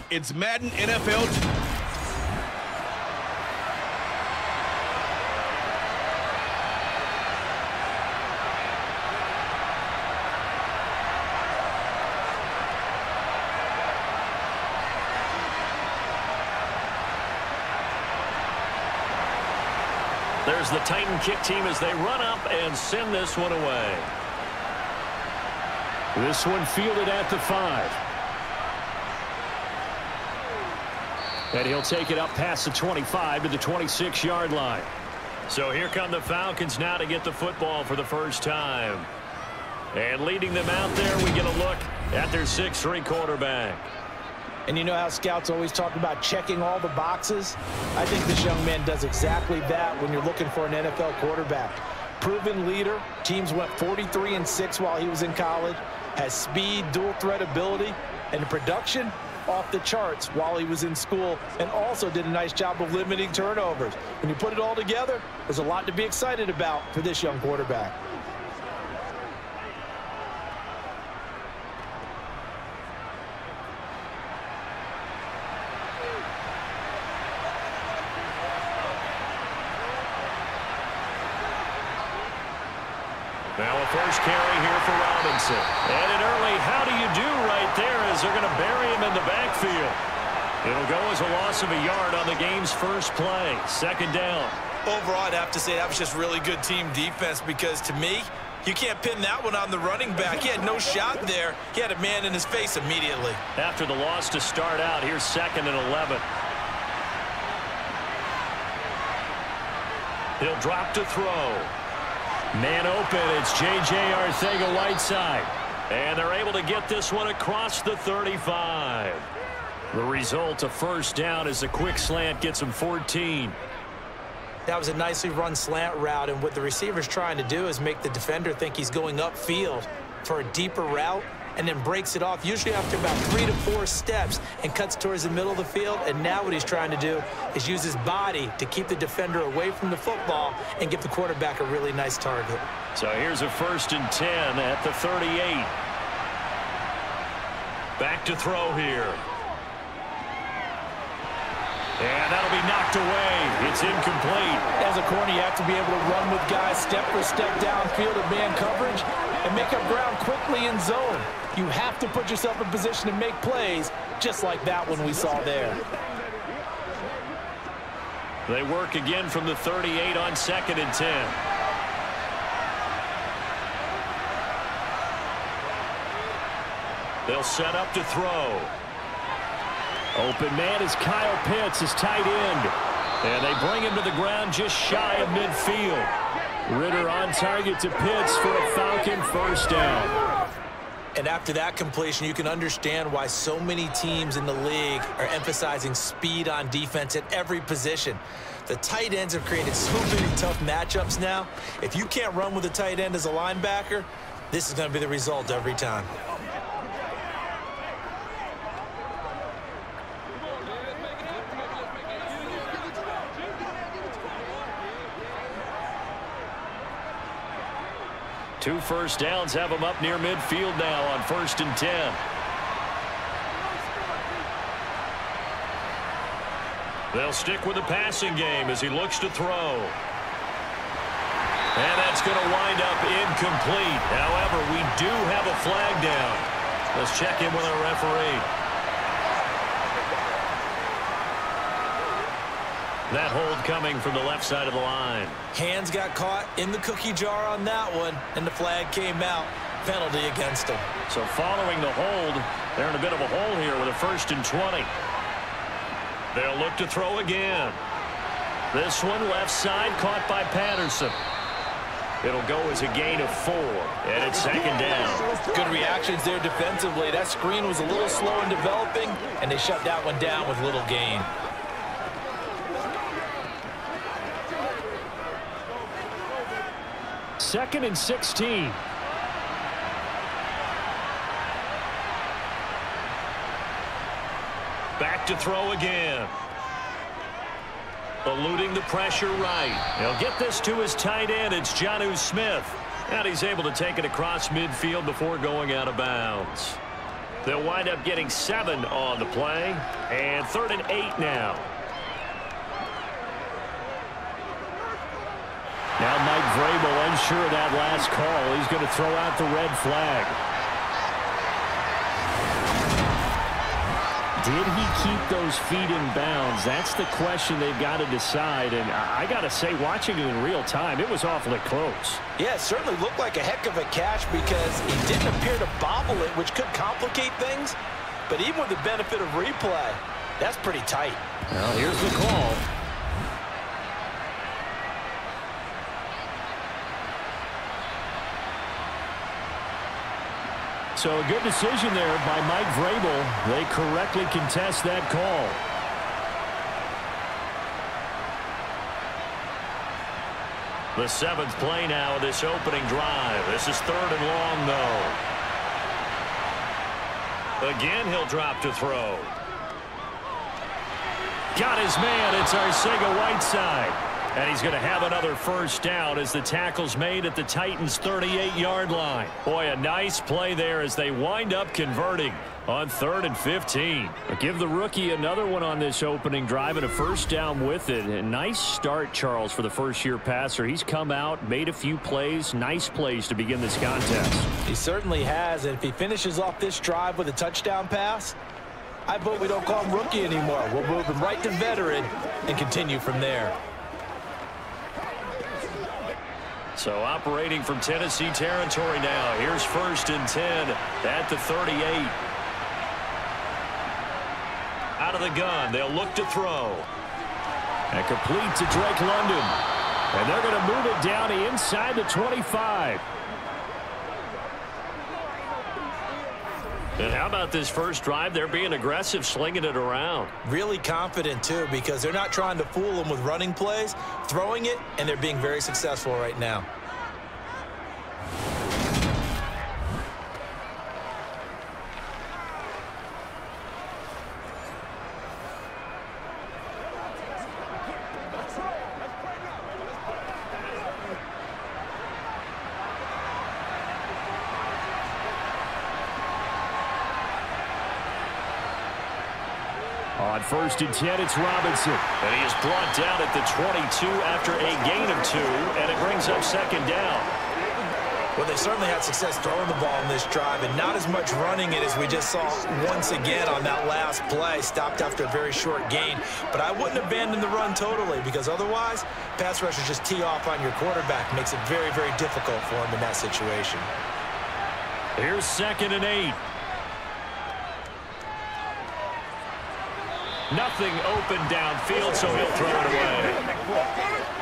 It's Madden NFL. There's the Titan kick team as they run up and send this one away. This one fielded at the 5. And he'll take it up past the 25 to the 26-yard line. So here come the Falcons now to get the football for the first time. And leading them out there, we get a look at their 6'3" quarterback. And you know how scouts always talk about checking all the boxes? I think this young man does exactly that when you're looking for an NFL quarterback. Proven leader. Teams went 43-6 while he was in college. Has speed, dual threat ability, and the production off the charts while he was in school, and also did a nice job of limiting turnovers. When you put it all together, there's a lot to be excited about for this young quarterback. Now a first carry here for Robinson. And an early how do you do right there as they're going to bury him in the backfield. It'll go as a loss of a yard on the game's first play. Second down. Overall, I'd have to say that was just really good team defense because to me, you can't pin that one on the running back. He had no shot there. He had a man in his face immediately. After the loss to start out, here's 2nd and 11. He'll drop to throw. Man open, it's J.J. Arcega-Whiteside. And they're able to get this one across the 35. The result, a first down as a quick slant gets him 14. That was a nicely run slant route, and what the receiver's trying to do is make the defender think he's going upfield for a deeper route, and then breaks it off, usually after about 3 to 4 steps, and cuts towards the middle of the field. And now what he's trying to do is use his body to keep the defender away from the football and give the quarterback a really nice target. So here's a 1st and 10 at the 38. Back to throw here. And that'll be knocked away. It's incomplete. As a corner, you have to be able to run with guys step for step downfield of man coverage and make up ground quickly in zone. You have to put yourself in position to make plays, just like that one we saw there. They work again from the 38 on 2nd and 10. They'll set up to throw. Open man is Kyle Pitts, his tight end. And they bring him to the ground just shy of midfield. Ritter on target to Pitts for a Falcon first down. And after that completion, you can understand why so many teams in the league are emphasizing speed on defense at every position. The tight ends have created so many tough matchups now. If you can't run with a tight end as a linebacker, this is going to be the result every time. Two first downs have him up near midfield now on 1st and 10. They'll stick with the passing game as he looks to throw. And that's going to wind up incomplete. However, we do have a flag down. Let's check in with our referee. That hold coming from the left side of the line. Hands got caught in the cookie jar on that one, and the flag came out. Penalty against him. So following the hold, they're in a bit of a hole here with a 1st and 20. They'll look to throw again. This one left side caught by Patterson. It'll go as a gain of 4, and it's 2nd down. Good reactions there defensively. That screen was a little slow in developing, and they shut that one down with little gain. Second and 16. Back to throw again. Eluding the pressure right. He'll get this to his tight end. It's Jonnu Smith. And he's able to take it across midfield before going out of bounds. They'll wind up getting 7 on the play. And 3rd and 8 now. Now Mike Vrabel unsure of that last call. He's going to throw out the red flag. Did he keep those feet in bounds? That's the question they've got to decide. And I got to say, watching it in real time, it was awfully close. Yeah, it certainly looked like a heck of a catch because he didn't appear to bobble it, which could complicate things. But even with the benefit of replay, that's pretty tight. Well, here's the call. So a good decision there by Mike Vrabel. They correctly contest that call. The 7th play now of this opening drive. This is 3rd and long, though. Again, he'll drop to throw. Got his man. It's Arcega-Whiteside. And he's going to have another first down as the tackle's made at the Titans' 38-yard line. Boy, a nice play there as they wind up converting on 3rd and 15. But give the rookie another one on this opening drive and a first down with it. A nice start, Charles, for the first-year passer. He's come out, made a few plays, nice plays to begin this contest. He certainly has, and if he finishes off this drive with a touchdown pass, I vote we don't call him rookie anymore. We'll move him right to veteran and continue from there. So operating from Tennessee territory now. Here's 1st and 10 at the 38. Out of the gun. They'll look to throw. And complete to Drake London. And they're going to move it down inside the 25. And how about this first drive? They're being aggressive, slinging it around. Really confident, too, because they're not trying to fool them with running plays, throwing it, and they're being very successful right now. On 1st and 10, it's Robinson. And he is brought down at the 22 after a gain of 2, and it brings up 2nd down. Well, they certainly had success throwing the ball in this drive, and not as much running it as we just saw once again on that last play. Stopped after a very short gain. But I wouldn't abandon the run totally, because otherwise, pass rushers just tee off on your quarterback. Makes it very, very difficult for him in that situation. Here's 2nd and 8. Nothing open downfield, so he'll throw it away.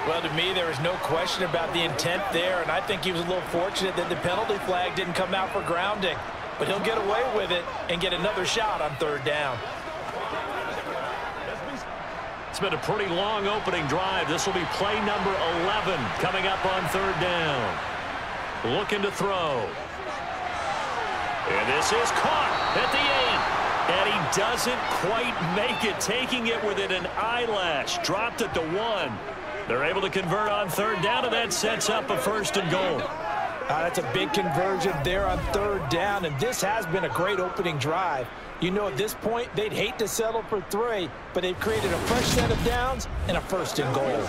Well, to me, there was no question about the intent there, and I think he was a little fortunate that the penalty flag didn't come out for grounding. But he'll get away with it and get another shot on 3rd down. It's been a pretty long opening drive. This will be play number 11 coming up on 3rd down. Looking to throw. And this is caught at the 8. And he doesn't quite make it, taking it within an eyelash. Dropped at the 1. They're able to convert on 3rd down, and that sets up a 1st and goal. That's a big conversion there on 3rd down, and this has been a great opening drive. You know, at this point, they'd hate to settle for 3, but they've created a fresh set of downs and a 1st and goal.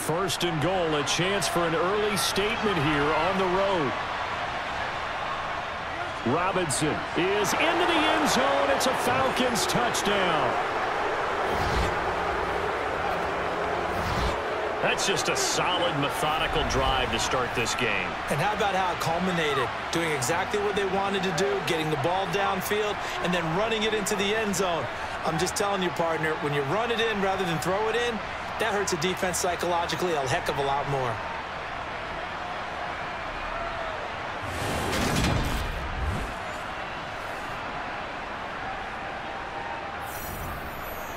1st and goal, a chance for an early statement here on the road. Robinson is into the end zone. It's a Falcons touchdown. That's just a solid, methodical drive to start this game. And how about how it culminated? Doing exactly what they wanted to do, getting the ball downfield, and then running it into the end zone. I'm just telling you, partner, when you run it in rather than throw it in, that hurts a defense psychologically a heck of a lot more.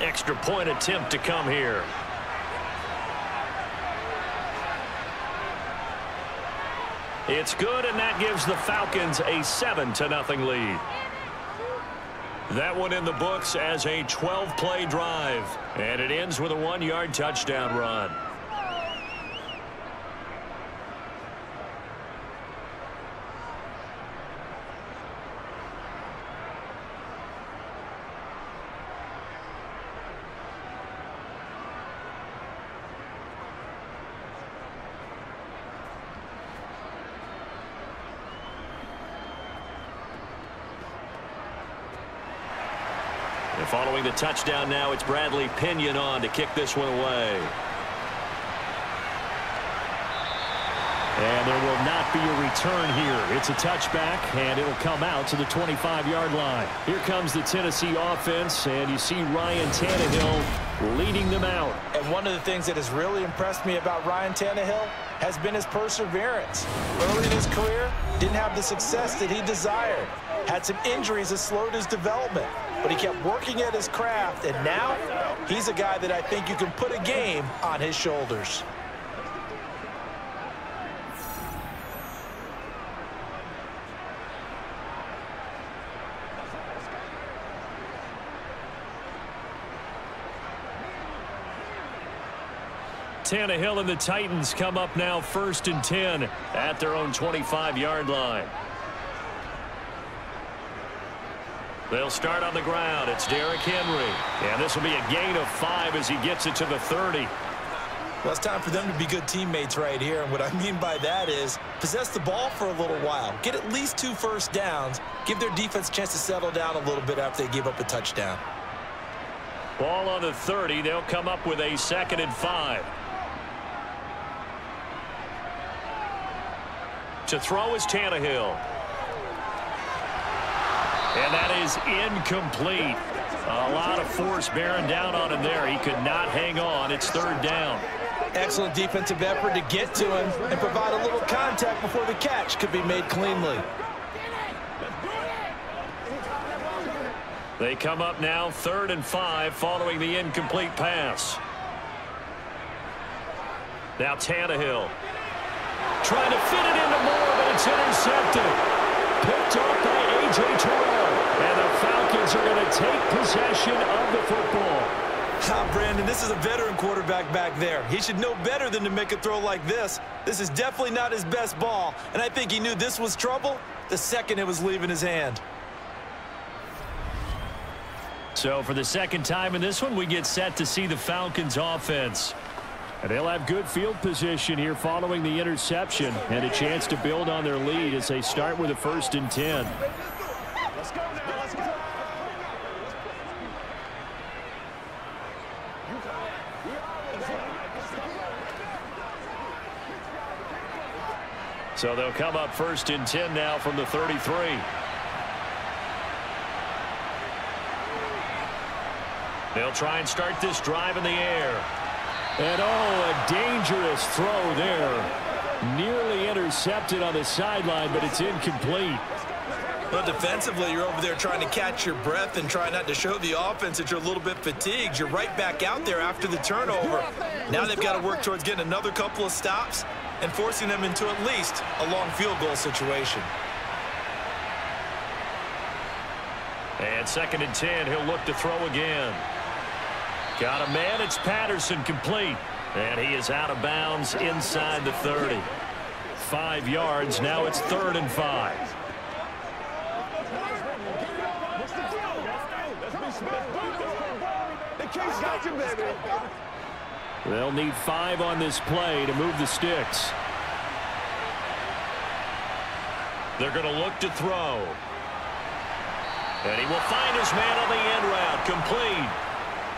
Extra point attempt to come here. It's good, and that gives the Falcons a 7-0 lead. That one in the books as a 12-play drive, and it ends with a 1-yard touchdown run. Following the touchdown now, it's Bradley Pinion on to kick this one away. And there will not be a return here. It's a touchback, and it'll come out to the 25-yard line. Here comes the Tennessee offense, and you see Ryan Tannehill leading them out. And one of the things that has really impressed me about Ryan Tannehill has been his perseverance. Early in his career, didn't have the success that he desired. Had some injuries that slowed his development, but he kept working at his craft, and now he's a guy that I think you can put a game on his shoulders. Tannehill and the Titans come up now 1st and 10 at their own 25-yard line. They'll start on the ground. It's Derrick Henry. And this will be a gain of 5 as he gets it to the 30. Well, it's time for them to be good teammates right here. And what I mean by that is possess the ball for a little while. Get at least 2 first downs. Give their defense a chance to settle down a little bit after they give up a touchdown. Ball on the 30. They'll come up with a 2nd and 5. To throw is Tannehill. And that is incomplete. A lot of force bearing down on him there. He could not hang on. It's 3rd down. Excellent defensive effort to get to him and provide a little contact before the catch could be made cleanly. They come up now 3rd and 5 following the incomplete pass. Now Tannehill. Trying to fit it into Moore, but it's intercepted. Picked off by A.J. Terrell. And the Falcons are going to take possession of the football. Brandon, this is a veteran quarterback back there. He should know better than to make a throw like this. This is definitely not his best ball, and I think he knew this was trouble the second it was leaving his hand. So for the 2nd time in this one, we get set to see the Falcons offense. And they'll have good field position here following the interception and a chance to build on their lead as they start with a 1st and 10. Let's go now. Let's go. So they'll come up 1st and 10 now from the 33. They'll try and start this drive in the air. And a dangerous throw there. Nearly intercepted on the sideline, but it's incomplete. Well, defensively, you're over there trying to catch your breath and try not to show the offense that you're a little bit fatigued. You're right back out there after the turnover. Now they've got to work towards getting another couple of stops and forcing them into at least a long field goal situation. And 2nd and 10, he'll look to throw again. Got a man, it's Patterson, complete. And he is out of bounds inside the 30. 5 yards, now it's 3rd and 5. They'll need 5 on this play to move the sticks. They're going to look to throw. And he will find his man on the end route, complete.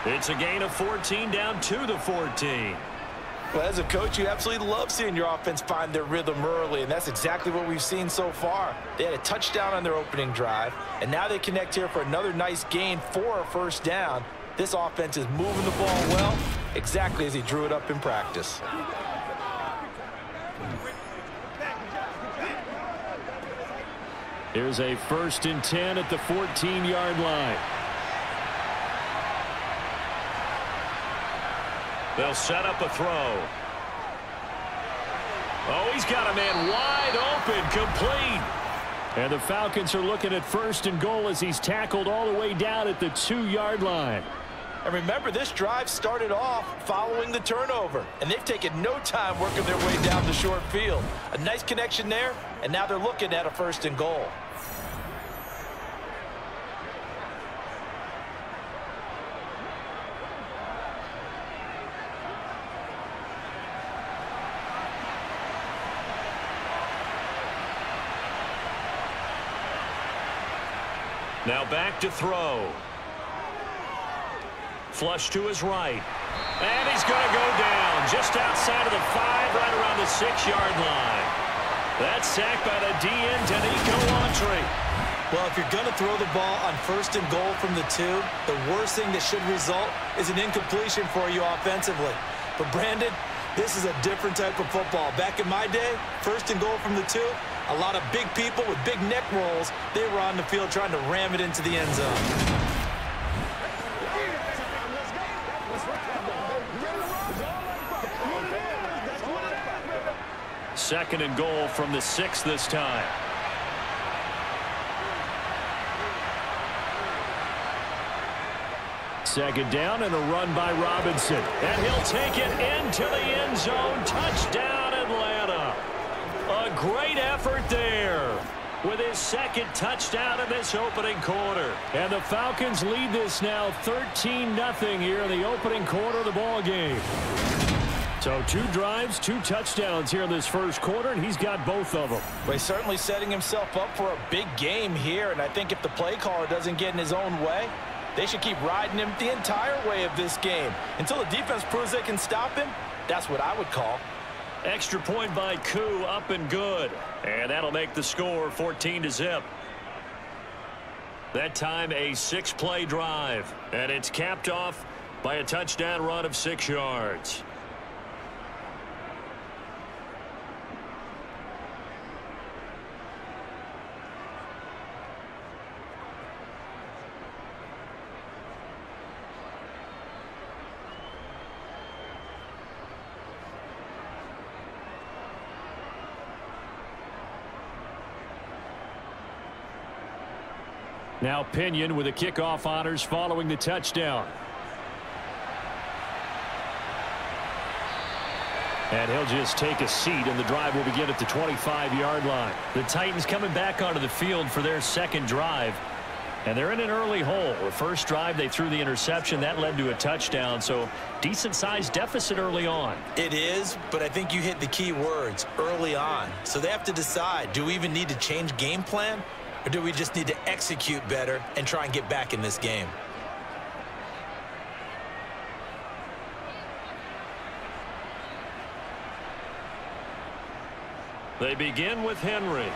It's a gain of 14 down to the 14. Well, as a coach, you absolutely love seeing your offense find their rhythm early, and that's exactly what we've seen so far. They had a touchdown on their opening drive, and now they connect here for another nice gain for a 1st down. This offense is moving the ball well, exactly as he drew it up in practice. Here's a 1st and 10 at the 14-yard line. They'll set up a throw. Oh, he's got a man wide open, complete. And the Falcons are looking at 1st and goal as he's tackled all the way down at the 2-yard line. And remember, this drive started off following the turnover, and they've taken no time working their way down the short field. A nice connection there, and now they're looking at a 1st and goal. Now back to throw. flush to his right. And he's going to go down just outside of the 5, right around the 6-yard line. That's sacked by the DN, Danico. Well, if you're going to throw the ball on 1st and goal from the 2, the worst thing that should result is an incompletion for you offensively. But, Brandon, this is a different type of football. Back in my day, 1st and goal from the 2, a lot of big people with big neck rolls, they were on the field trying to ram it into the end zone. 2nd and goal from the 6 this time. Second down and a run by Robinson. And he'll take it into the end zone. Touchdown, Atlanta. A great effort there with his 2nd touchdown in this opening quarter. And the Falcons lead this now 13-0 here in the opening quarter of the ball game. So 2 drives, 2 touchdowns here in this first quarter, and he's got both of them. Well, he's certainly setting himself up for a big game here, and I think if the play caller doesn't get in his own way, they should keep riding him the entire way of this game. Until the defense proves they can stop him, that's what I would call. Extra point by Koo, up and good. And that'll make the score 14-0. That time a 6-play drive. And it's capped off by a touchdown run of 6 yards. Now Pinion with the kickoff honors following the touchdown. And he'll just take a seat, and the drive will begin at the 25-yard line. The Titans coming back onto the field for their 2nd drive. And they're in an early hole. The first drive, they threw the interception. That led to a touchdown, so decent-sized deficit early on. It is, but I think you hit the key words, early on. So they have to decide, do we even need to change game plan? Or do we just need to execute better and try and get back in this game? They begin with Henry.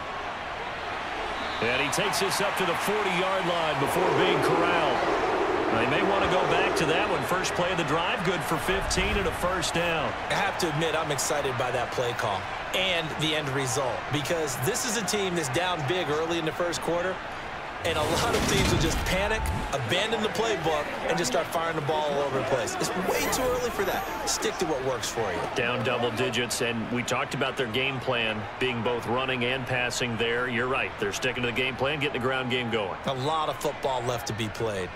And he takes this up to the 40-yard line before being corralled. They may want to go back to that one. First play of the drive, good for 15 and a 1st down. I have to admit, I'm excited by that play call and the end result, because this is a team that's down big early in the first quarter, and a lot of teams will just panic, abandon the playbook, and just start firing the ball all over the place. It's way too early for that. Stick to what works for you. Down double digits, and we talked about their game plan being both running and passing there. You're right. They're sticking to the game plan, getting the ground game going. A lot of football left to be played.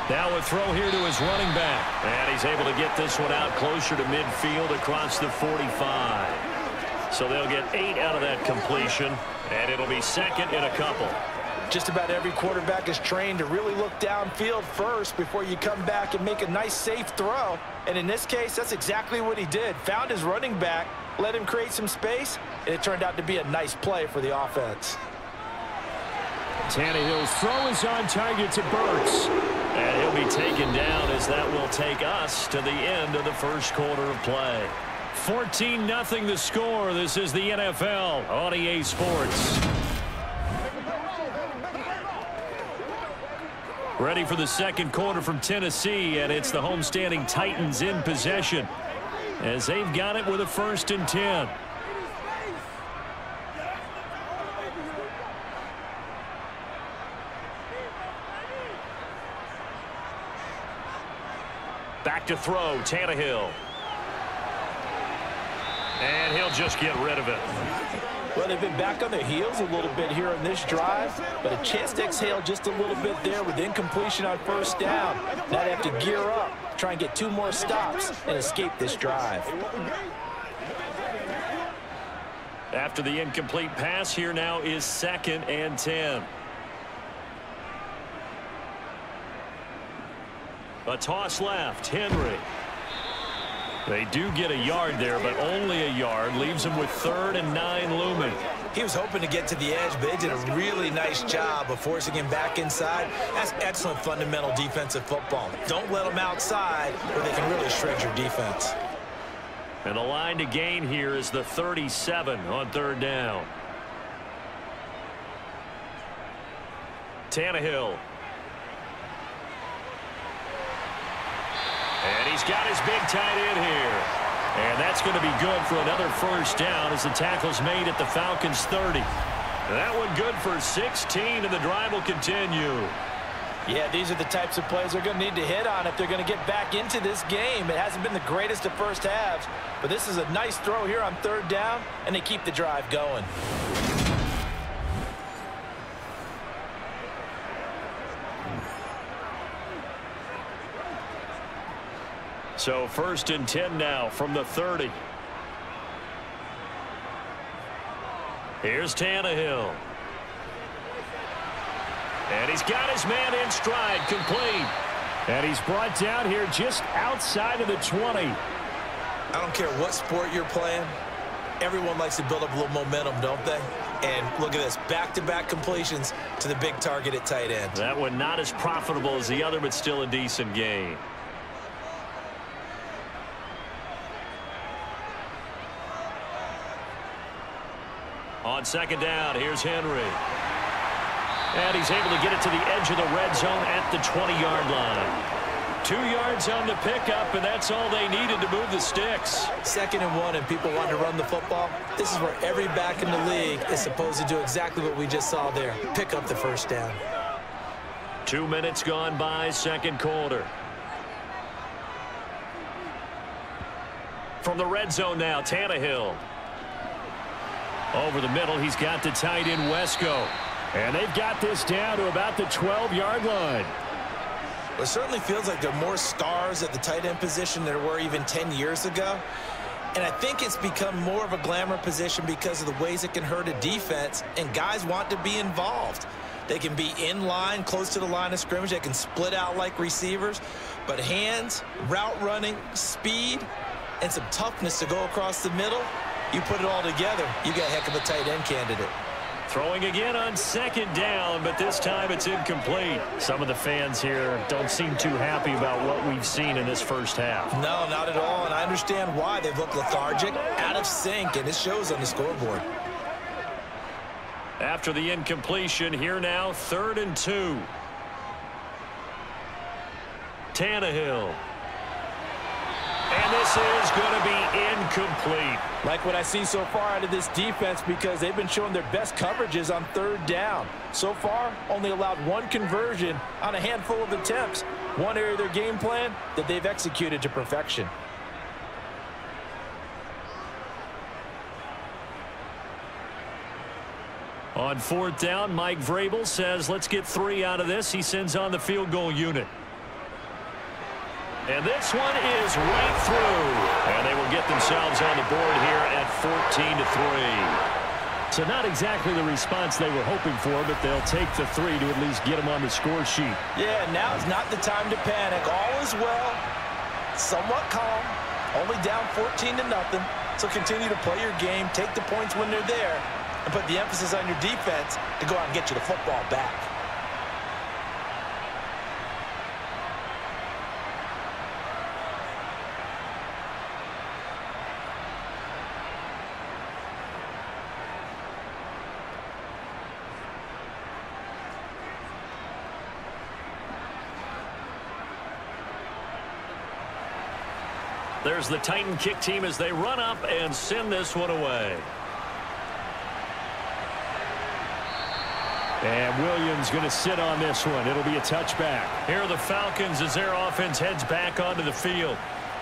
Now a throw here to his running back. And he's able to get this one out closer to midfield across the 45. So they'll get 8 out of that completion, and it'll be 2nd and a couple. Just about every quarterback is trained to really look downfield first before you come back and make a nice, safe throw. And in this case, that's exactly what he did. Found his running back, let him create some space, and it turned out to be a nice play for the offense. Tannehill's throw is on target to Burks. And he'll be taken down as that will take us to the end of the first quarter of play. 14-0 the score. This is the NFL on EA Sports. Ready for the second quarter from Tennessee, and it's the homestanding Titans in possession as they've got it with a 1st and 10. Back to throw, Tannehill. And he'll just get rid of it. Well, they've been back on their heels a little bit here on this drive, but a chance to exhale just a little bit there with incompletion on 1st down. Now they have to gear up, try and get 2 more stops and escape this drive. After the incomplete pass, here now is 2nd and 10. A toss left, Henry. They do get a yard there, but only a yard. Leaves them with 3rd and 9 looming. He was hoping to get to the edge, but they did a really nice job of forcing him back inside. That's excellent fundamental defensive football. Don't let them outside where they can really shred your defense. And the line to gain here is the 37 on third down. Tannehill. And he's got his big tight end here. And that's going to be good for another first down as the tackle's made at the Falcons 30. That one good for 16, and the drive will continue. Yeah, these are the types of plays they're going to need to hit on if they're going to get back into this game. It hasn't been the greatest of first halves, but this is a nice throw here on third down, and they keep the drive going. So 1st and 10 now from the 30. Here's Tannehill. And he's got his man in stride, complete. And he's brought down here just outside of the 20. I don't care what sport you're playing. Everyone likes to build up a little momentum, don't they? And look at this, back-to-back completions to the big target at tight end. That one not as profitable as the other, but still a decent gain. On second down, here's Henry. And he's able to get it to the edge of the red zone at the 20-yard line. 2 yards on the pickup, and that's all they needed to move the sticks. 2nd and 1, and people want to run the football. This is where every back in the league is supposed to do exactly what we just saw there. Pick up the first down. 2 minutes gone by, second quarter. From the red zone now, Tannehill. Over the middle, he's got the tight end, Wesco. And they've got this down to about the 12-yard line. It certainly feels like there are more stars at the tight end position than there were even 10 years ago. And I think it's become more of a glamour position because of the ways it can hurt a defense, and guys want to be involved. They can be in line, close to the line of scrimmage. They can split out like receivers. But hands, route running, speed, and some toughness to go across the middle, you put it all together, you got a heck of a tight end candidate. Throwing again on second down, but this time it's incomplete. Some of the fans here don't seem too happy about what we've seen in this first half. No, not at all, and I understand why. They've looked lethargic, out of sync, and it shows on the scoreboard. After the incompletion, here now, 3rd and 2. Tannehill. And this is going to be incomplete. Like what I see so far out of this defense, because they've been showing their best coverages on third down. So far, only allowed 1 conversion on a handful of attempts. One area of their game plan that they've executed to perfection. On 4th down, Mike Vrabel says, let's get 3 out of this. He sends on the field goal unit. And this one is right through. And they will get themselves on the board here at 14-3. So not exactly the response they were hoping for, but they'll take the 3 to at least get them on the score sheet. Yeah, now is not the time to panic. All is well. Somewhat calm. Only down 14-0. So continue to play your game, take the points when they're there, and put the emphasis on your defense to go out and get you the football back. There's the Titan kick team as they run up and send this one away. And Williams going to sit on this one. It'll be a touchback. Here are the Falcons as their offense heads back onto the field.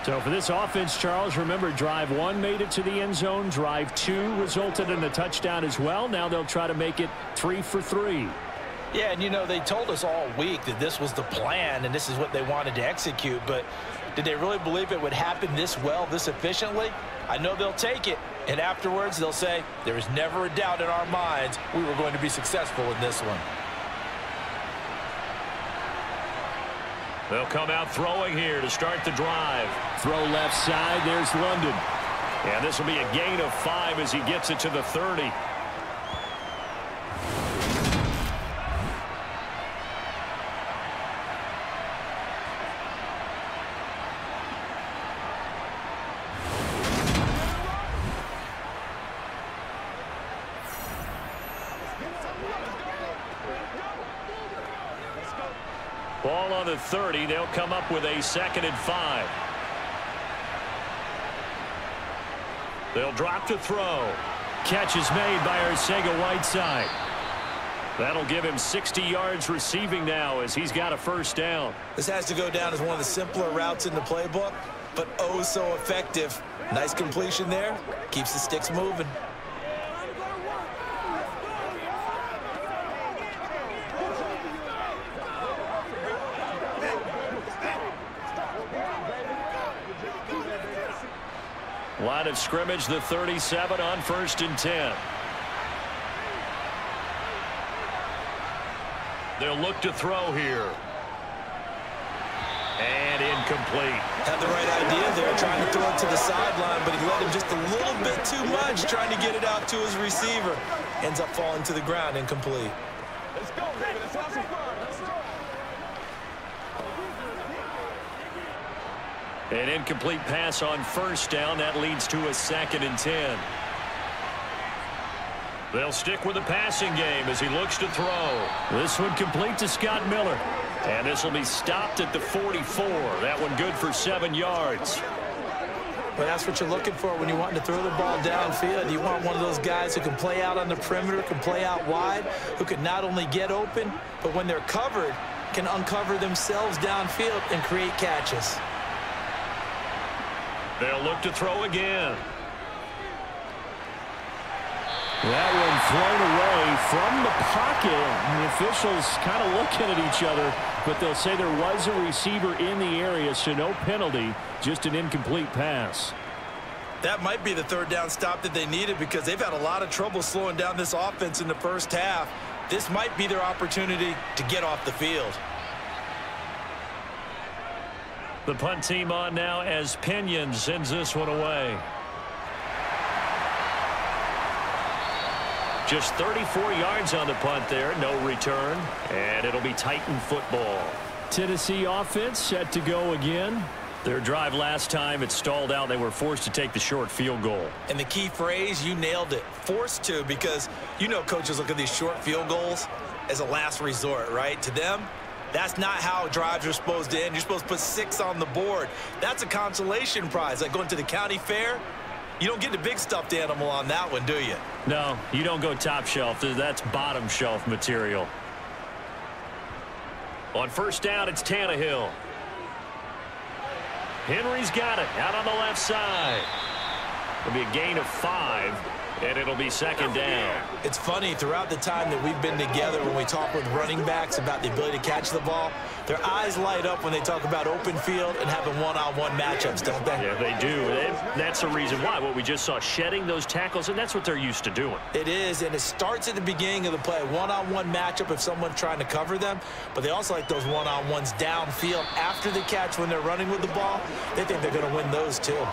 So for this offense, Charles, remember, drive 1 made it to the end zone. Drive 2 resulted in a touchdown as well. Now they'll try to make it 3 for 3. Yeah, and you know, they told us all week that this was the plan and this is what they wanted to execute, but did they really believe it would happen this well, this efficiently? I know they'll take it, and afterwards they'll say, there was never a doubt in our minds we were going to be successful in this one. They'll come out throwing here to start the drive. Throw left side, there's London. And this will be a gain of 5 as he gets it to the 30. Ball on the 30. They'll come up with a 2nd and 5. They'll drop to throw. Catch is made by Arcega-Whiteside. That'll give him 60 yards receiving now as he's got a 1st down. This has to go down as one of the simpler routes in the playbook, but oh so effective. Nice completion there. Keeps the sticks moving. Line of scrimmage, the 37 on 1st and 10. They'll look to throw here. And incomplete. Had the right idea there, trying to throw it to the sideline, but he let him just a little bit too much, trying to get it out to his receiver. Ends up falling to the ground, incomplete. Let's go, baby. Let's have some fun. Let's go. An incomplete pass on 1st down. That leads to a 2nd and 10. They'll stick with the passing game as he looks to throw. This one complete to Scott Miller. And this will be stopped at the 44. That one good for 7 yards. But that's what you're looking for when you want to throw the ball downfield. You want one of those guys who can play out on the perimeter, can play out wide, who can not only get open, but when they're covered, can uncover themselves downfield and create catches. They'll look to throw again. That one thrown away from the pocket. The officials kind of looking at each other, but they'll say there was a receiver in the area, so no penalty, just an incomplete pass. That might be the 3rd down stop that they needed because they've had a lot of trouble slowing down this offense in the 1st half. This might be their opportunity to get off the field. The punt team on now as Pinion sends this one away. Just 34 yards on the punt there, no return, and it'll be Titan football. Tennessee offense set to go again. Their drive last time, it stalled out. They were forced to take the short field goal. And the key phrase, you nailed it, forced to, because you know coaches look at these short field goals as a last resort, right? To them, that's not how drives are supposed to end. You're supposed to put 6 on the board. That's a consolation prize, like going to the county fair. You don't get the big stuffed animal on that one, do you? No, you don't go top shelf. That's bottom shelf material. On 1st down, it's Tannehill. Henry's got it out on the left side. It'll be a gain of 5, and it'll be 2nd down. It's funny, throughout the time that we've been together, when we talk with running backs about the ability to catch the ball, their eyes light up when they talk about open field and having one-on-one matchups, don't they? Yeah, they do. That's the reason why. What we just saw, shedding those tackles, and that's what they're used to doing. It is, and it starts at the beginning of the play. One-on-one matchup if someone's trying to cover them, but they also like those one-on-ones downfield after the catch when they're running with the ball. They think they're going to win those too.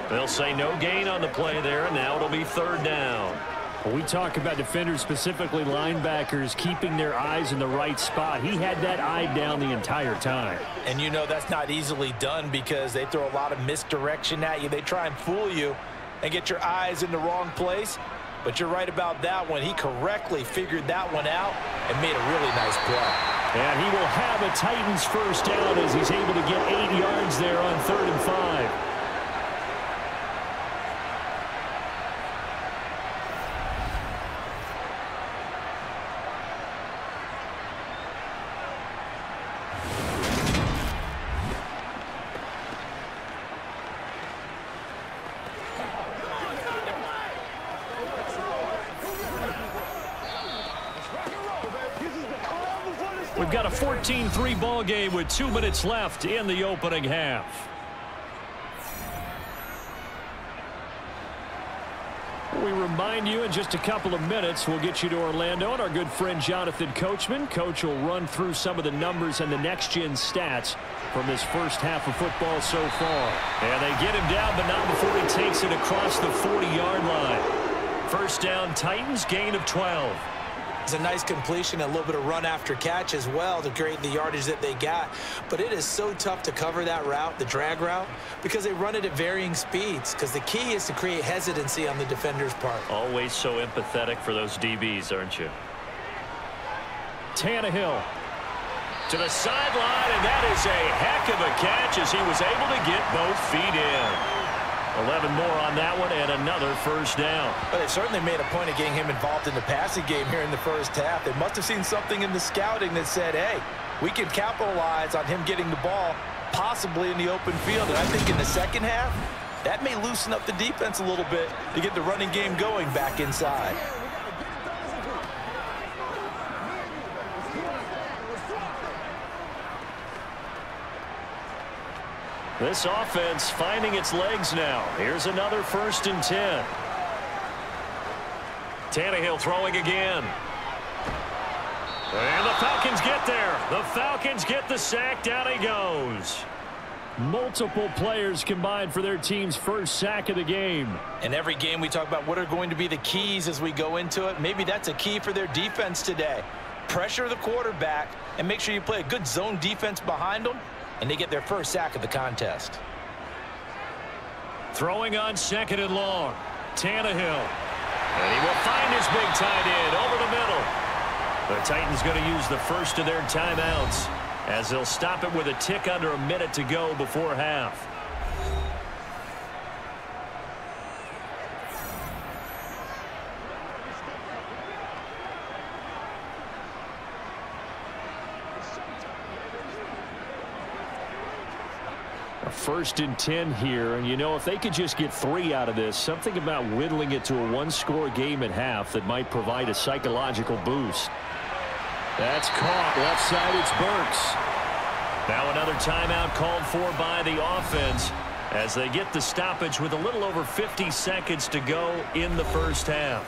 They'll say no gain on the play there, and now it'll be 3rd down. When we talk about defenders, specifically linebackers, keeping their eyes in the right spot. He had that eye down the entire time. And you know that's not easily done because they throw a lot of misdirection at you. They try and fool you and get your eyes in the wrong place. But you're right about that one. He correctly figured that one out and made a really nice play. And he will have a Titans 1st down as he's able to get 8 yards there on 3rd and 5. We've got a 14-3 ball game with 2 minutes left in the opening half. We remind you in just a couple of minutes we'll get you to Orlando and our good friend Jonathan Coachman. Coach will run through some of the numbers and the next-gen stats from this 1st half of football so far. And they get him down, but not before he takes it across the 40-yard line. 1st down, Titans, gain of 12. It's a nice completion, a little bit of run after catch as well to create the yardage that they got. But it is so tough to cover that route, the drag route, because they run it at varying speeds. Because the key is to create hesitancy on the defender's part. Always so empathetic for those DBs, aren't you? Tannehill. To the sideline, and that is a heck of a catch as he was able to get both feet in. 11 more on that one and another first down. But they certainly made a point of getting him involved in the passing game here in the first half. They must have seen something in the scouting that said, hey, we can capitalize on him getting the ball possibly in the open field. And I think in the second half, that may loosen up the defense a little bit to get the running game going back inside. This offense finding its legs now. Here's another 1st and 10. Tannehill throwing again. And the Falcons get there. The Falcons get the sack. Down he goes. Multiple players combined for their team's first sack of the game. In every game we talk about what are going to be the keys as we go into it. Maybe that's a key for their defense today. Pressure the quarterback and make sure you play a good zone defense behind them, and they get their first sack of the contest. Throwing on 2nd and long. Tannehill. And he will find his big tight end over the middle. The Titans going to use the first of their timeouts as they'll stop it with a tick under a minute to go before half. A 1st and 10 here, and you know, if they could just get 3 out of this, something about whittling it to a one-score game at half that might provide a psychological boost. That's caught. Left side, it's Burks. Now another timeout called for by the offense as they get the stoppage with a little over 50 seconds to go in the first half.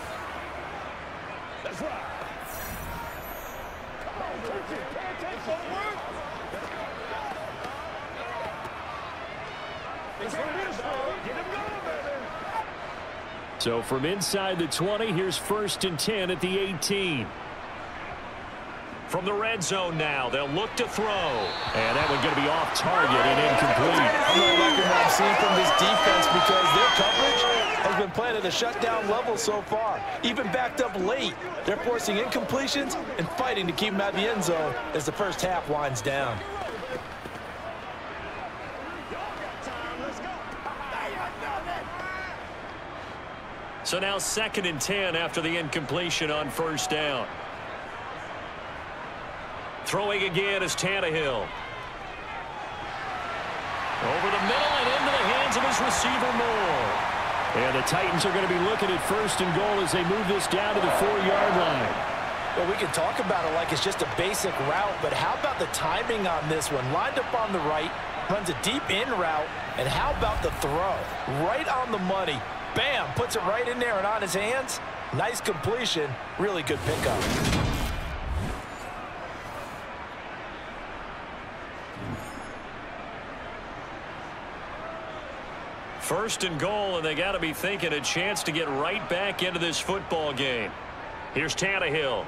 That's right. So from inside the 20, here's 1st and 10 at the 18. From the red zone now, they'll look to throw. And that one's going to be off target and incomplete. I'm really liking what I'm seeing from this defense because their coverage has been playing at a shutdown level so far. Even backed up late, they're forcing incompletions and fighting to keep them out of the end zone as the first half winds down. So now 2nd and 10 after the incompletion on first down. Throwing again is Tannehill. Over the middle and into the hands of his receiver Moore. And the Titans are going to be looking at 1st and goal as they move this down to the 4-yard line. Well, we can talk about it like it's just a basic route, but how about the timing on this one? Lined up on the right, runs a deep in route, and how about the throw? Right on the money. Bam, puts it right in there and on his hands. Nice completion, really good pickup. First and goal, and they got to be thinking a chance to get right back into this football game. Here's Tannehill.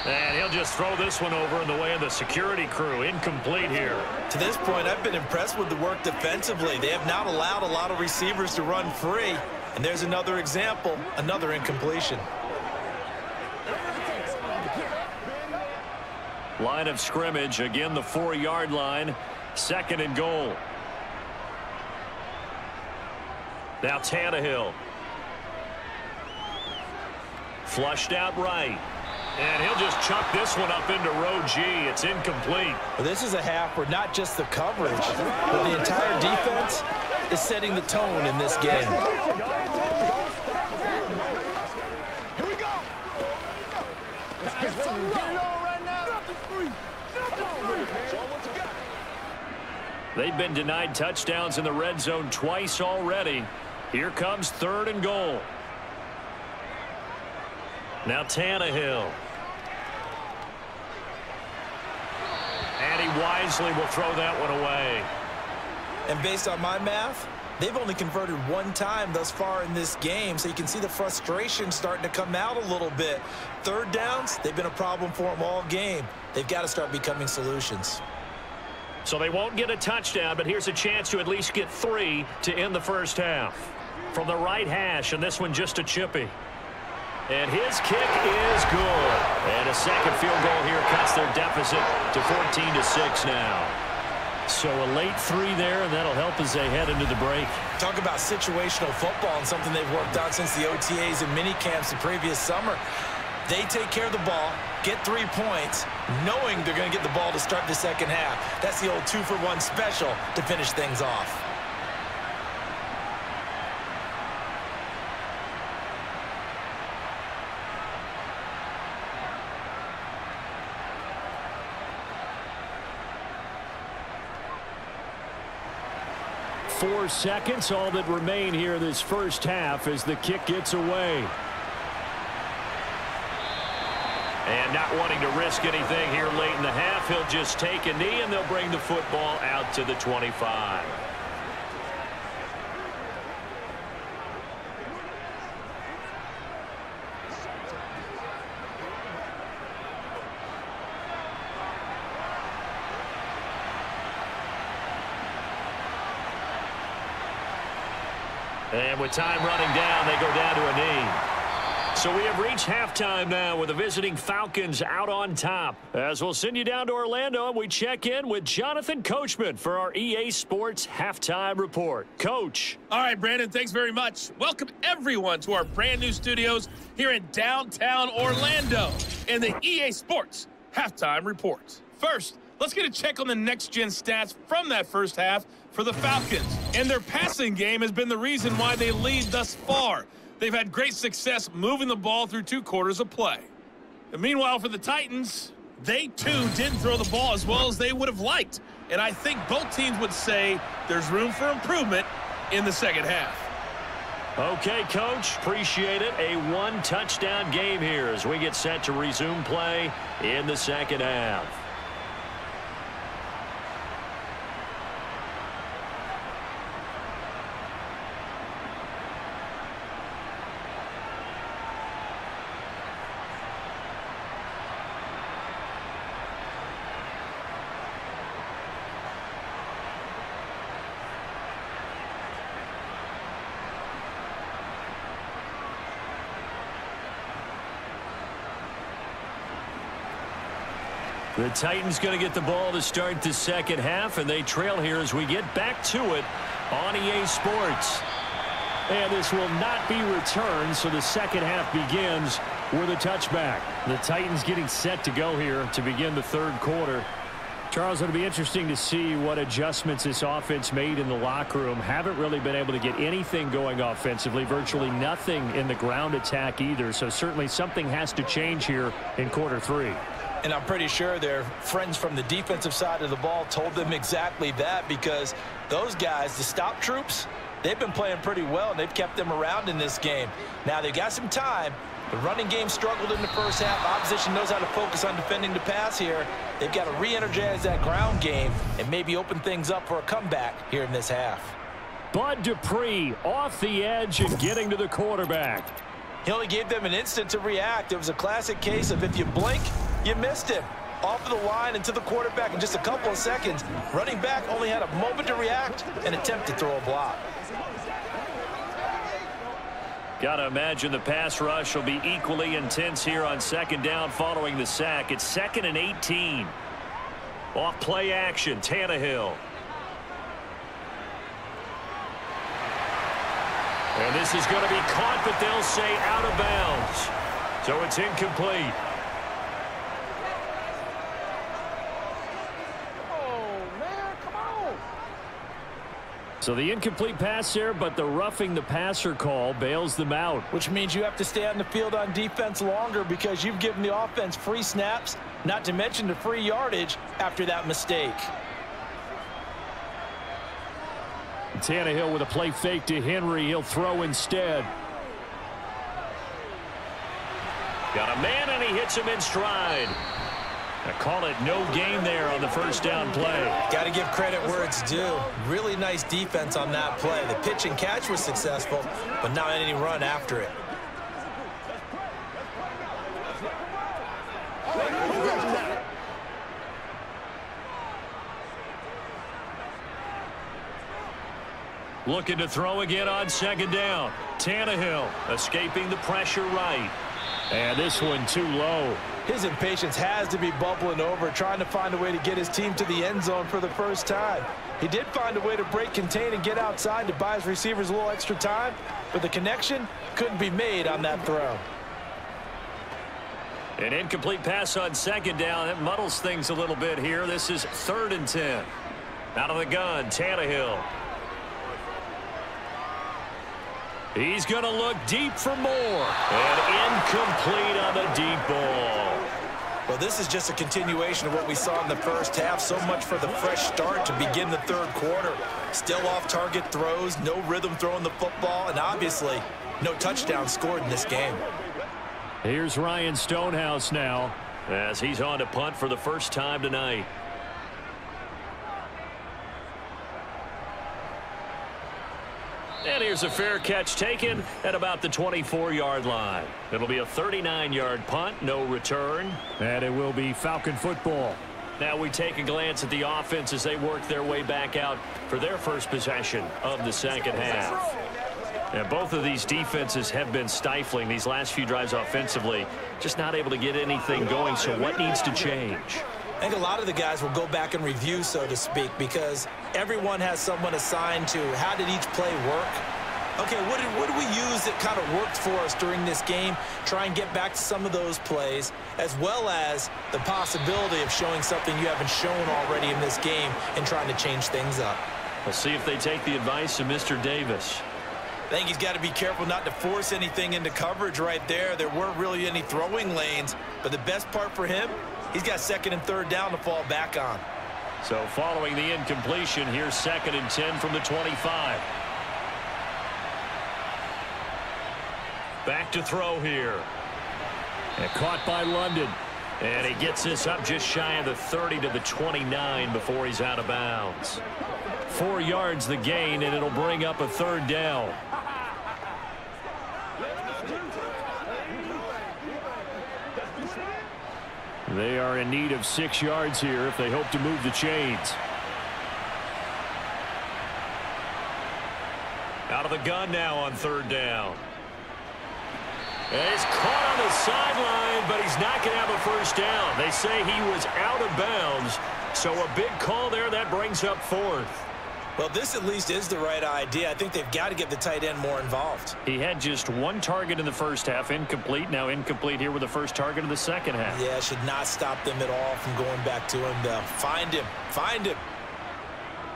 And he'll just throw this one over in the way of the security crew. Incomplete here. To this point, I've been impressed with the work defensively. They have not allowed a lot of receivers to run free. And there's another example, another incompletion. Line of scrimmage, again the 4-yard line. 2nd and goal. Now Tannehill. Flushed out right. And he'll just chuck this one up into row G. It's incomplete. Well, this is a half where not just the coverage, but the entire defense is setting the tone in this game. Here we go. Let's get something going on right now. Show what you got. They've been denied touchdowns in the red zone twice already. Here comes 3rd and goal. Now Tannehill. And he wisely will throw that one away. And based on my math, they've only converted 1 time thus far in this game, so you can see the frustration starting to come out a little bit. 3rd downs, they've been a problem for them all game. They've got to start becoming solutions. So they won't get a touchdown, but here's a chance to at least get 3 to end the first half. From the right hash, and this one just a chippy. And his kick is good. And a second field goal here cuts their deficit to 14-6 now. So a late 3 there, and that'll help as they head into the break. Talk about situational football and something they've worked on since the OTAs and mini camps the previous summer. They take care of the ball, get 3 points, knowing they're going to get the ball to start the second half. That's the old 2-for-1 special to finish things off. Four seconds, all that remain here this first half as the kick gets away. And not wanting to risk anything here late in the half, he'll just take a knee and they'll bring the football out to the 25. And with time running down, they go down to a knee. So we have reached halftime now with the visiting Falcons out on top. As we'll send you down to Orlando, and we check in with Jonathan Coachman for our EA Sports Halftime Report. Coach. All right, Brandon, thanks very much. Welcome, everyone, to our brand new studios here in downtown Orlando in the EA Sports Halftime Report. First, let's get a check on the next-gen stats from that first half for the Falcons. And their passing game has been the reason why they lead thus far. They've had great success moving the ball through 2 quarters of play. And meanwhile, for the Titans, they too didn't throw the ball as well as they would have liked. And I think both teams would say there's room for improvement in the second half. Okay, Coach, appreciate it. A 1-touchdown game here as we get set to resume play in the second half. The Titans going to get the ball to start the second half, and they trail here as we get back to it on EA Sports. And this will not be returned, so the second half begins with a touchback. The Titans getting set to go here to begin the third quarter. Charles, it'll be interesting to see what adjustments this offense made in the locker room. Haven't really been able to get anything going offensively, virtually nothing in the ground attack either. So certainly something has to change here in quarter 3. And I'm pretty sure their friends from the defensive side of the ball told them exactly that, because those guys, the stop troops, they've been playing pretty well, and they've kept them around in this game. Now, they've got some time. The running game struggled in the first half. Opposition knows how to focus on defending the pass here. They've got to re-energize that ground game and maybe open things up for a comeback here in this half. Bud Dupree off the edge and getting to the quarterback. He only gave them an instant to react. It was a classic case of if you blink, you missed him. Off of the line and to the quarterback in just a couple of seconds. Running back only had a moment to react and attempt to throw a block. Got to imagine the pass rush will be equally intense here on second down following the sack. It's 2nd and 18. Off play action, Tannehill. And this is going to be caught, but they'll say out of bounds. So it's incomplete. So the incomplete pass there, but the roughing the passer call bails them out. Which means you have to stay on the field on defense longer because you've given the offense free snaps, not to mention the free yardage after that mistake. Tannehill with a play fake to Henry. He'll throw instead. Got a man, and he hits him in stride. I call it no gain there on the first down play. Got to give credit where it's due. Really nice defense on that play. The pitch and catch was successful, but not any run after it. Looking to throw again on second down. Tannehill escaping the pressure right. And this one too low. His impatience has to be bubbling over, trying to find a way to get his team to the end zone for the first time. He did find a way to break contain and get outside to buy his receivers a little extra time, but the connection couldn't be made on that throw. An incomplete pass on second down. It muddles things a little bit here. This is 3rd and 10. Out of the gun, Tannehill. He's going to look deep for more. And incomplete on the deep ball. Well, this is just a continuation of what we saw in the first half. So much for the fresh start to begin the third quarter. Still off-target throws, no rhythm throwing the football, and obviously no touchdown scored in this game. Here's Ryan Stonehouse now, as he's on to punt for the first time tonight. And here's a fair catch taken at about the 24-yard line. It'll be a 39-yard punt, no return. And it will be Falcon football. Now we take a glance at the offense as they work their way back out for their first possession of the second half. And both of these defenses have been stifling these last few drives offensively, just not able to get anything going. So what needs to change? I think a lot of the guys will go back and review, so to speak, because everyone has someone assigned to how did each play work. Okay, what did we use that kind of worked for us during this game? Try and get back to some of those plays, as well as the possibility of showing something you haven't shown already in this game and trying to change things up. We'll see if they take the advice of Mr. Davis. I think he's got to be careful not to force anything into coverage right there. There weren't really any throwing lanes, but the best part for him, he's got 2nd and 3rd down to fall back on. So following the incompletion, here's 2nd and 10 from the 25. Back to throw here. And caught by London. And he gets this up just shy of the 30 to the 29 before he's out of bounds. 4 yards the gain, and it'll bring up a 3rd down. They are in need of 6 yards here if they hope to move the chains. Out of the gun now on 3rd down. And he's caught on the sideline, but he's not going to have a first down. They say he was out of bounds, so a big call there that brings up 4th. Well, this at least is the right idea. I think they've got to get the tight end more involved. He had just 1 target in the first half, incomplete. Now incomplete here with the first target of the second half. Yeah, should not stop them at all from going back to him. Find him. Find him.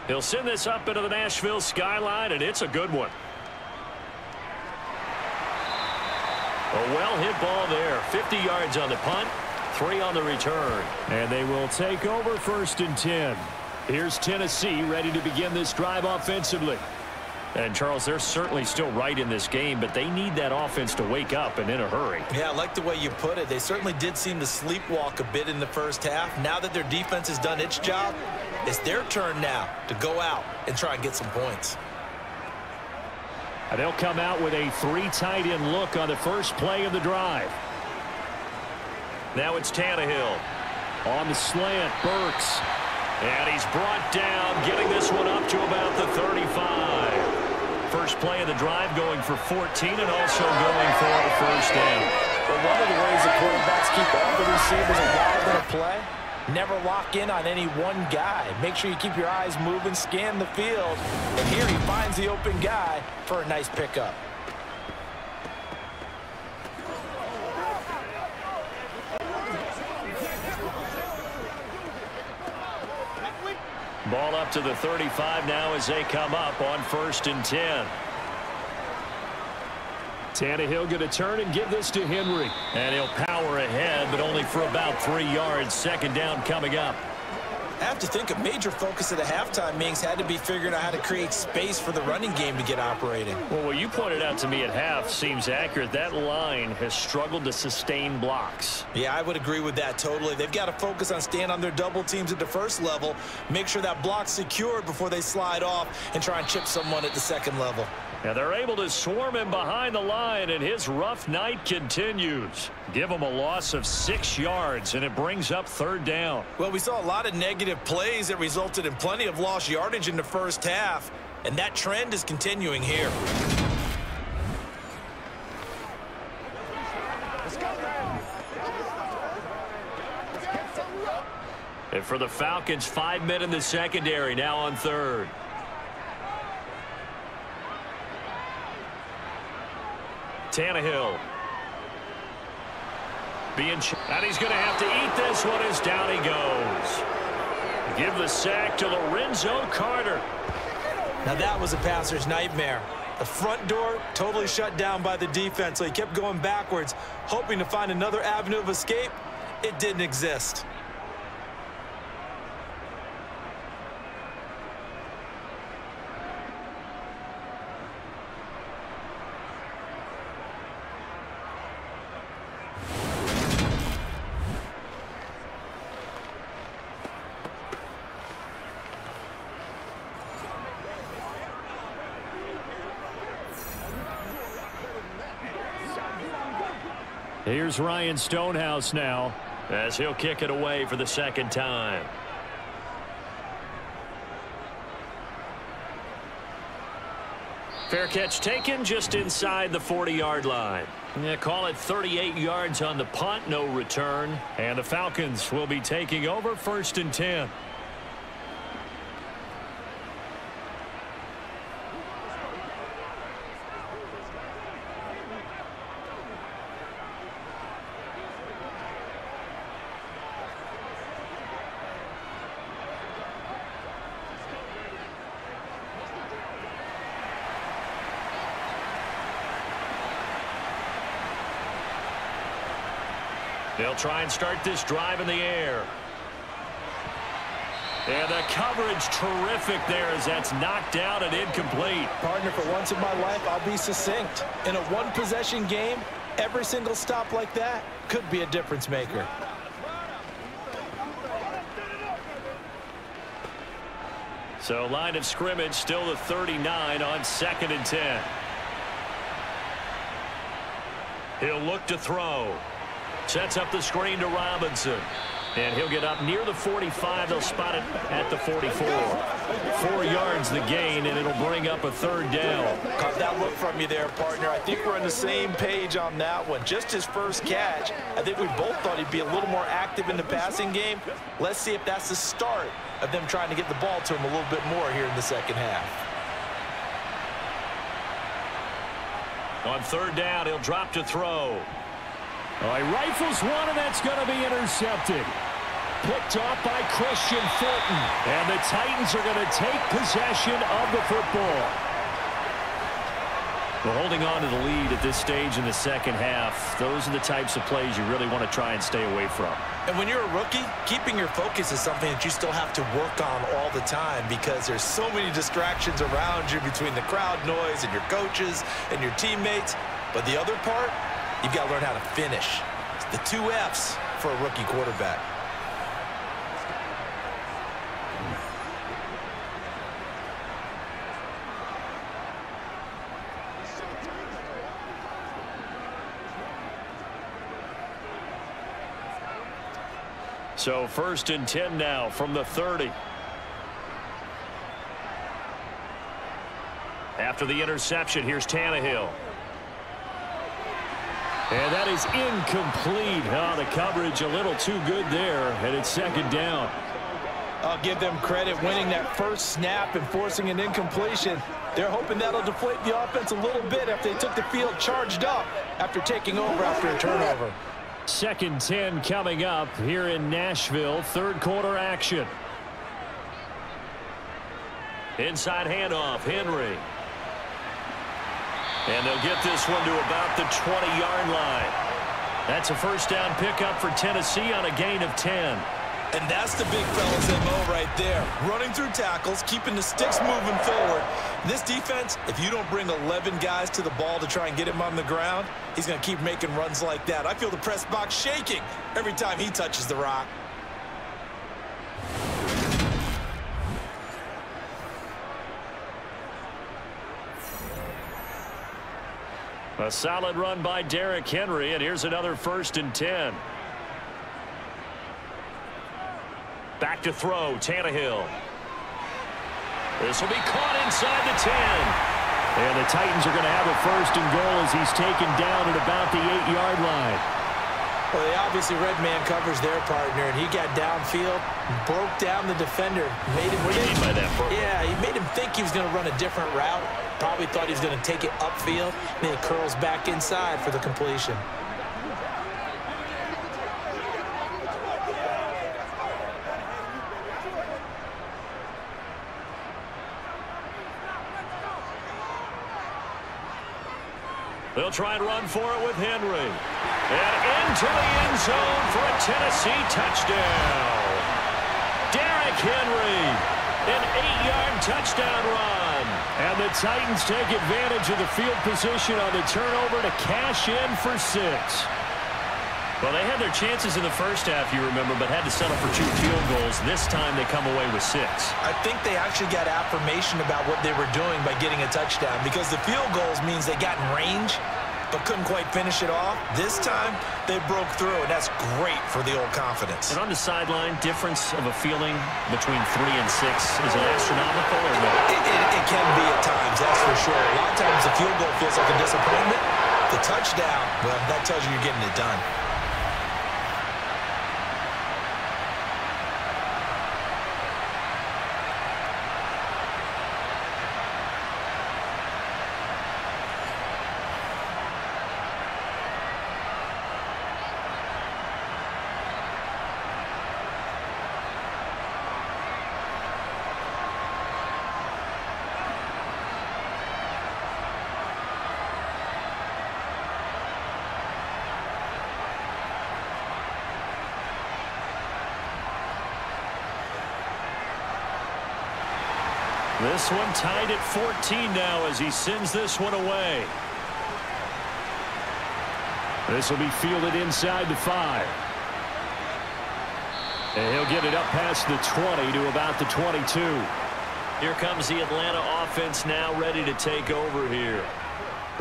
He'll send this up into the Nashville skyline, and it's a good one. A well-hit ball there. 50 yards on the punt, 3 on the return. And they will take over 1st and 10. Here's Tennessee ready to begin this drive offensively. And, Charles, they're certainly still right in this game, but they need that offense to wake up and in a hurry. Yeah, I like the way you put it. They certainly did seem to sleepwalk a bit in the first half. Now that their defense has done its job, it's their turn now to go out and try and get some points. And they'll come out with a 3 tight end look on the first play of the drive. Now it's Tannehill. On the slant, Burks. And he's brought down, getting this one up to about the 35. First play of the drive going for 14 and also going for a first down. But one of the ways the quarterbacks keep all the receivers involved in a play, never lock in on any one guy. Make sure you keep your eyes moving, scan the field. And here he finds the open guy for a nice pickup. Ball up to the 35 now as they come up on 1st and 10. Tannehill going to turn and give this to Henry. And he'll power ahead, but only for about 3 yards. 2nd down coming up. I have to think a major focus of the halftime meetings had to be figuring out how to create space for the running game to get operating. Well, what you pointed out to me at half seems accurate. That line has struggled to sustain blocks. Yeah, I would agree with that totally. They've got to focus on staying on their double teams at the first level, make sure that block's secured before they slide off and try and chip someone at the second level. Now they're able to swarm him behind the line, and his rough night continues. Give him a loss of 6 yards, and it brings up 3rd down. Well, we saw a lot of negative plays that resulted in plenty of lost yardage in the first half, and that trend is continuing here. Let's go. And for the Falcons, 5 men in the secondary, now on third. Tannehill. And he's going to have to eat this one as down he goes. Give the sack to Lorenzo Carter. Now that was a passer's nightmare. The front door totally shut down by the defense, so he kept going backwards, hoping to find another avenue of escape. It didn't exist. Here's Ryan Stonehouse now, as he'll kick it away for the second time. Fair catch taken just inside the 40-yard line. Yeah, call it 38 yards on the punt, no return. And the Falcons will be taking over 1st and 10. They'll try and start this drive in the air. And the coverage terrific there as that's knocked down and incomplete. Partner, for once in my life, I'll be succinct. In a one-possession game, every single stop like that could be a difference maker. So line of scrimmage still the 39 on 2nd and 10. He'll look to throw. Sets up the screen to Robinson. And he'll get up near the 45. They'll spot it at the 44. 4 yards the gain, and it'll bring up a 3rd down. Caught that look from you there, partner. I think we're on the same page on that one. Just his first catch. I think we both thought he'd be a little more active in the passing game. Let's see if that's the start of them trying to get the ball to him a little bit more here in the second half. On 3rd down, he'll drop to throw. He rifles one, and that's going to be intercepted. Picked off by Christian Fulton. And the Titans are going to take possession of the football. Well, holding on to the lead at this stage in the second half, those are the types of plays you really want to try and stay away from. And when you're a rookie, keeping your focus is something that you still have to work on all the time because there's so many distractions around you between the crowd noise and your coaches and your teammates. But the other part, you've got to learn how to finish. It's the 2 F's for a rookie quarterback. So 1st and 10 now from the 30. After the interception, here's Tannehill. And that is incomplete. Oh, the coverage a little too good there, and it's 2nd down. I'll give them credit winning that first snap and forcing an incompletion. They're hoping that'll deflate the offense a little bit after they took the field charged up after taking over after a turnover. 2nd 10 coming up here in Nashville. 3rd quarter action. Inside handoff, Henry. And they'll get this one to about the 20-yard line. That's a 1st down pickup for Tennessee on a gain of 10. And that's the big fella's MO right there. Running through tackles, keeping the sticks moving forward. This defense, if you don't bring 11 guys to the ball to try and get him on the ground, he's going to keep making runs like that. I feel the press box shaking every time he touches the rock. A solid run by Derrick Henry, and here's another 1st and 10. Back to throw, Tannehill. This will be caught inside the 10. And the Titans are going to have a 1st and goal as he's taken down at about the 8-yard line. Well, they obviously read man coverage their partner, and he got downfield, broke down the defender, made him What do you mean by that, bro? Yeah, he made him think he was going to run a different route. Probably thought he was going to take it upfield, and then he curls back inside for the completion. They'll try and run for it with Henry. And into the end zone for a Tennessee touchdown. Derrick Henry, an 8-yard touchdown run. And the Titans take advantage of the field position on the turnover to cash in for 6. Well, they had their chances in the first half, you remember, but had to settle for 2 field goals. This time they come away with 6. I think they actually got affirmation about what they were doing by getting a touchdown, because the field goals means they got in range but couldn't quite finish it off. This time, they broke through, and that's great for the old confidence. And on the sideline, difference of a feeling between 3 and 6, is it astronomical or no? It can be at times, that's for sure. A lot of times the field goal feels like a disappointment. The touchdown, well, that tells you you're getting it done. This one tied at 14 now as he sends this one away. This will be fielded inside the 5. And he'll get it up past the 20 to about the 22. Here comes the Atlanta offense now ready to take over here.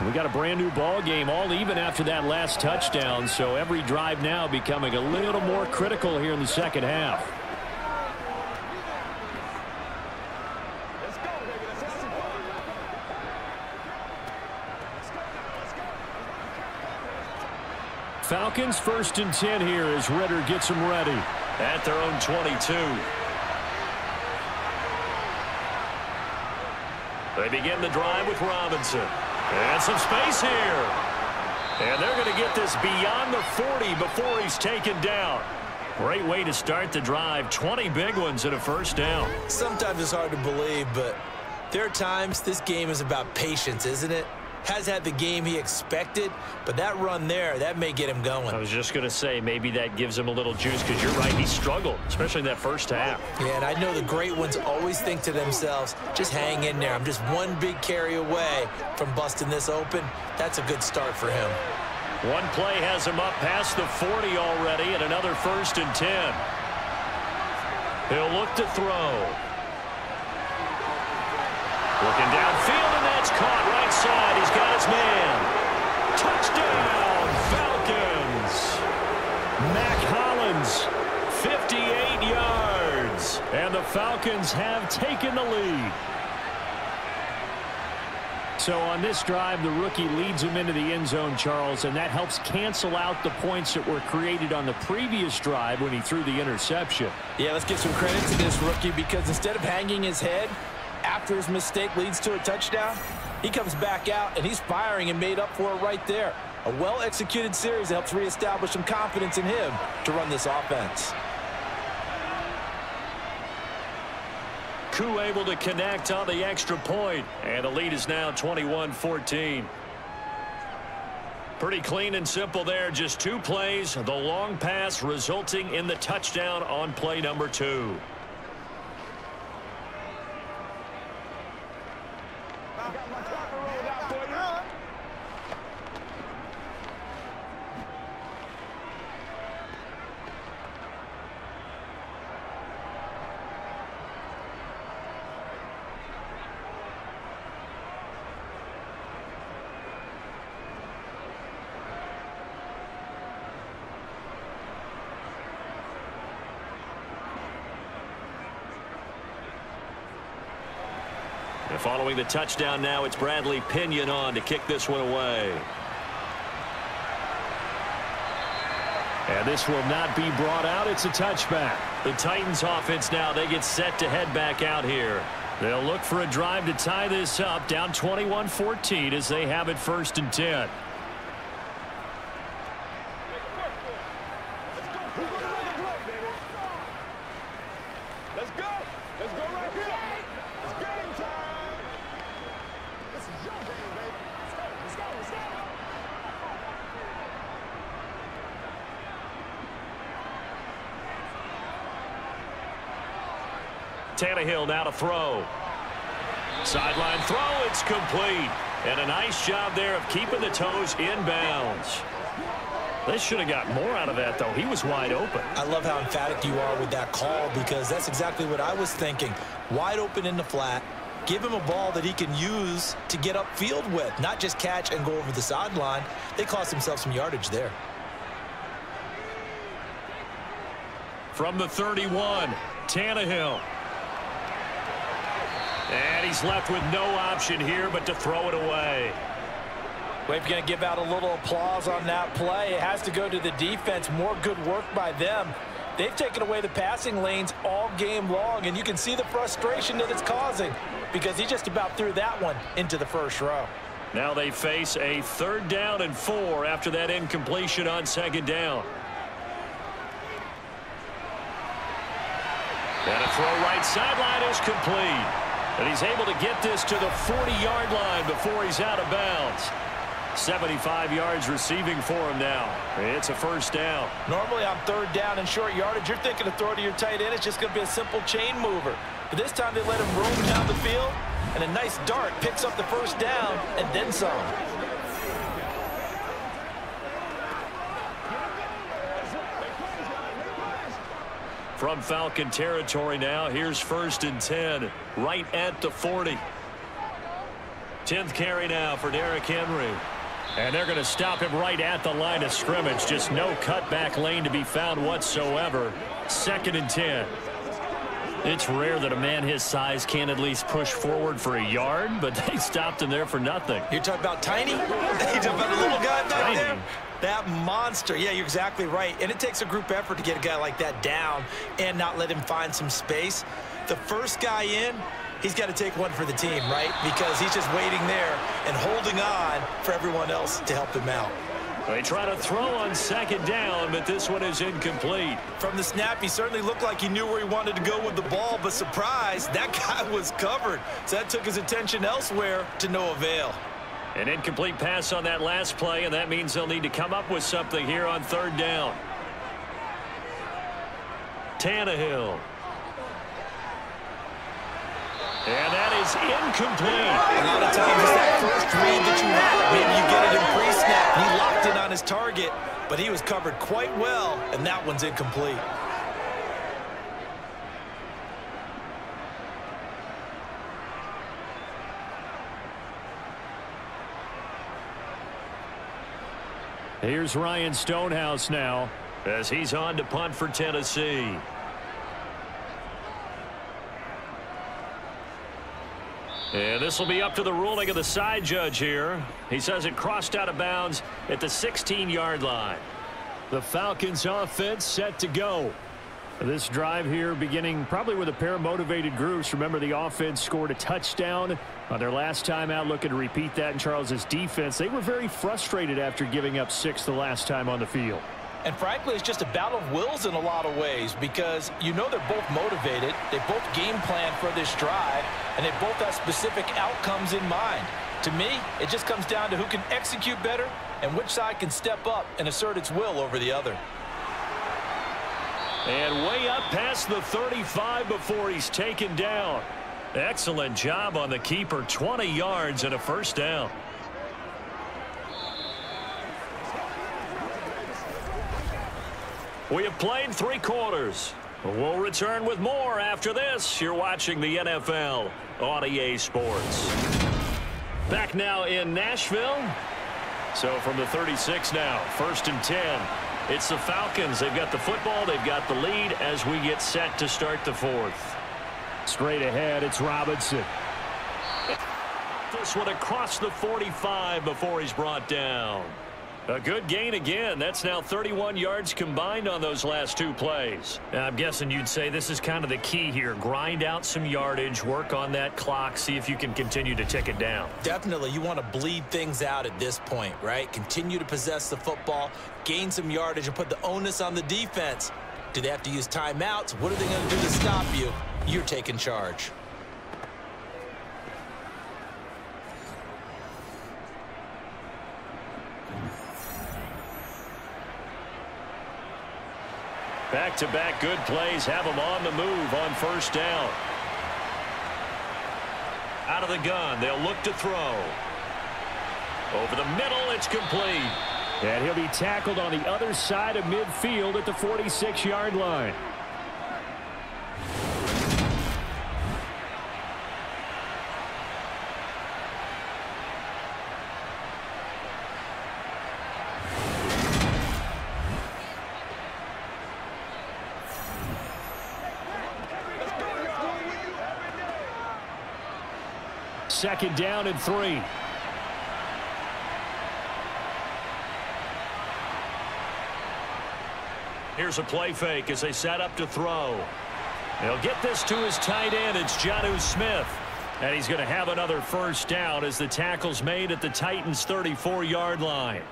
We got a brand new ball game, all even after that last touchdown, so every drive now becoming a little more critical here in the second half. Falcons 1st and 10 here as Ritter gets them ready. At their own 22. They begin the drive with Robinson. And some space here. And they're going to get this beyond the 40 before he's taken down. Great way to start the drive. 20 big ones and a first down. Sometimes it's hard to believe, but there are times this game is about patience, isn't it? Has had the game he expected, but that run there, that may get him going. I was just going to say, maybe that gives him a little juice, because you're right, he struggled, especially in that first half. Yeah, and I know the great ones always think to themselves, just hang in there. I'm just one big carry away from busting this open. That's a good start for him. One play has him up past the 40 already, and another 1st and 10. He'll look to throw. Looking downfield, and that's caught right side. He's got his man. Touchdown, Falcons. Mac Hollins, 58 yards. and the Falcons have taken the lead. So on this drive, the rookie leads him into the end zone, Charles, and that helps cancel out the points that were created on the previous drive when he threw the interception. Yeah, let's give some credit to this rookie, because instead of hanging his head after his mistake leads to a touchdown, he comes back out and he's firing and made up for it right there. A well-executed series that helps reestablish some confidence in him to run this offense. Koo able to connect on the extra point, and the lead is now 21-14. Pretty clean and simple there. Just 2 plays. The long pass resulting in the touchdown on play number 2. And following the touchdown now, it's Bradley Pinion on to kick this one away. And this will not be brought out. It's a touchback. The Titans offense now, they get set to head back out here. They'll look for a drive to tie this up, down 21-14 as they have it 1st and 10. Let's go. Let's go right here. It's game time. This is your game, baby. Let's go. Let's go. Let's go. Tannehill now to throw. Sideline throw, it's complete. And a nice job there of keeping the toes in bounds. They should have got more out of that, though. He was wide open. I love how emphatic you are with that call, because that's exactly what I was thinking. Wide open in the flat. Give him a ball that he can use to get upfield with, not just catch and go over the sideline. They cost themselves some yardage there. From the 31, Tannehill. And he's left with no option here but to throw it away. Well, if you're going to give out a little applause on that play, it has to go to the defense. More good work by them. They've taken away the passing lanes all game long, and you can see the frustration that it's causing because he just about threw that one into the first row. Now they face a 3rd down and 4 after that incompletion on 2nd down. And a throw right sideline is complete. And he's able to get this to the 40-yard line before he's out of bounds. 75 yards receiving for him now. It's a 1st down. Normally on 3rd down and short yardage, you're thinking to throw to your tight end. It's just going to be a simple chain mover. But this time they let him roam down the field, and a nice dart picks up the 1st down and then some. From Falcon territory now, here's 1st and 10, right at the 40. 10th carry now for Derrick Henry. And they're going to stop him right at the line of scrimmage. Just no cutback lane to be found whatsoever. 2nd and 10. It's rare that a man his size can't at least push forward for a yard, but they stopped him there for nothing. You're talking about tiny? You're talking about a little guy back there? That monster. Yeah, you're exactly right. And it takes a group effort to get a guy like that down and not let him find some space. The first guy in, he's got to take one for the team, right? Because he's just waiting there and holding on for everyone else to help him out. They try to throw on 2nd down, but this one is incomplete. From the snap, he certainly looked like he knew where he wanted to go with the ball, but surprise, that guy was covered. So that took his attention elsewhere to no avail. An incomplete pass on that last play, and that means they'll need to come up with something here on 3rd down. Tannehill. And that is incomplete. A lot of times it's that first read that you have. Maybe you get it in pre-snap. He locked in on his target, but he was covered quite well, and that one's incomplete. Here's Ryan Stonehouse now as he's on to punt for Tennessee. And this will be up to the ruling of the side judge here. He says it crossed out of bounds at the 16-yard line. The Falcons offense set to go. This drive here beginning probably with a pair of motivated groups. Remember, the offense scored a touchdown on their last time out. Looking to repeat that in Charles's defense. They were very frustrated after giving up 6 the last time on the field. And frankly, it's just a battle of wills in a lot of ways because you know they're both motivated. They both game plan for this drive, and they both have specific outcomes in mind. To me, it just comes down to who can execute better and which side can step up and assert its will over the other. And way up past the 35 before he's taken down. Excellent job on the keeper. 20 yards and a 1st down. We have played 3 quarters. We'll return with more after this. You're watching the NFL on EA Sports. Back now in Nashville. So from the 36 now, 1st and 10. It's the Falcons. They've got the football. They've got the lead as we get set to start the 4th. Straight ahead, it's Robinson. This one across the 45 before he's brought down. A good gain again. That's now 31 yards combined on those last two plays. I'm guessing you'd say this is kind of the key here. Grind out some yardage, work on that clock, see if you can continue to tick it down. Definitely, you want to bleed things out at this point, right? Continue to possess the football, gain some yardage, and put the onus on the defense. Do they have to use timeouts? What are they going to do to stop you? You're taking charge. Back-to-back good plays have them on the move on first down. Out of the gun, they'll look to throw. Over the middle, it's complete. And he'll be tackled on the other side of midfield at the 46-yard line. Second down and 3. Here's a play fake as they set up to throw. They'll get this to his tight end. It's Jonnu Smith. And he's going to have another first down as the tackle's made at the Titans' 34-yard line.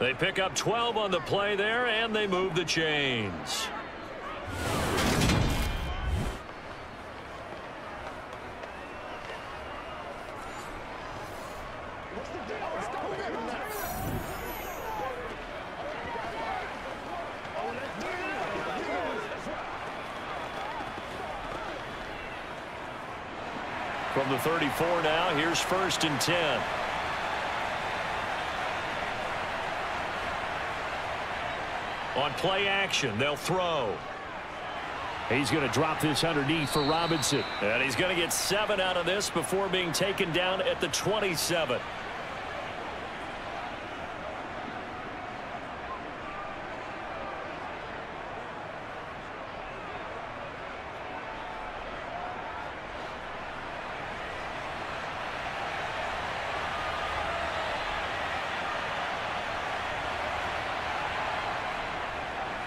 They pick up 12 on the play there, and they move the chains. From the 34 now, here's first and 10. On play action, they'll throw. He's going to drop this underneath for Robinson. And he's going to get 7 out of this before being taken down at the 27.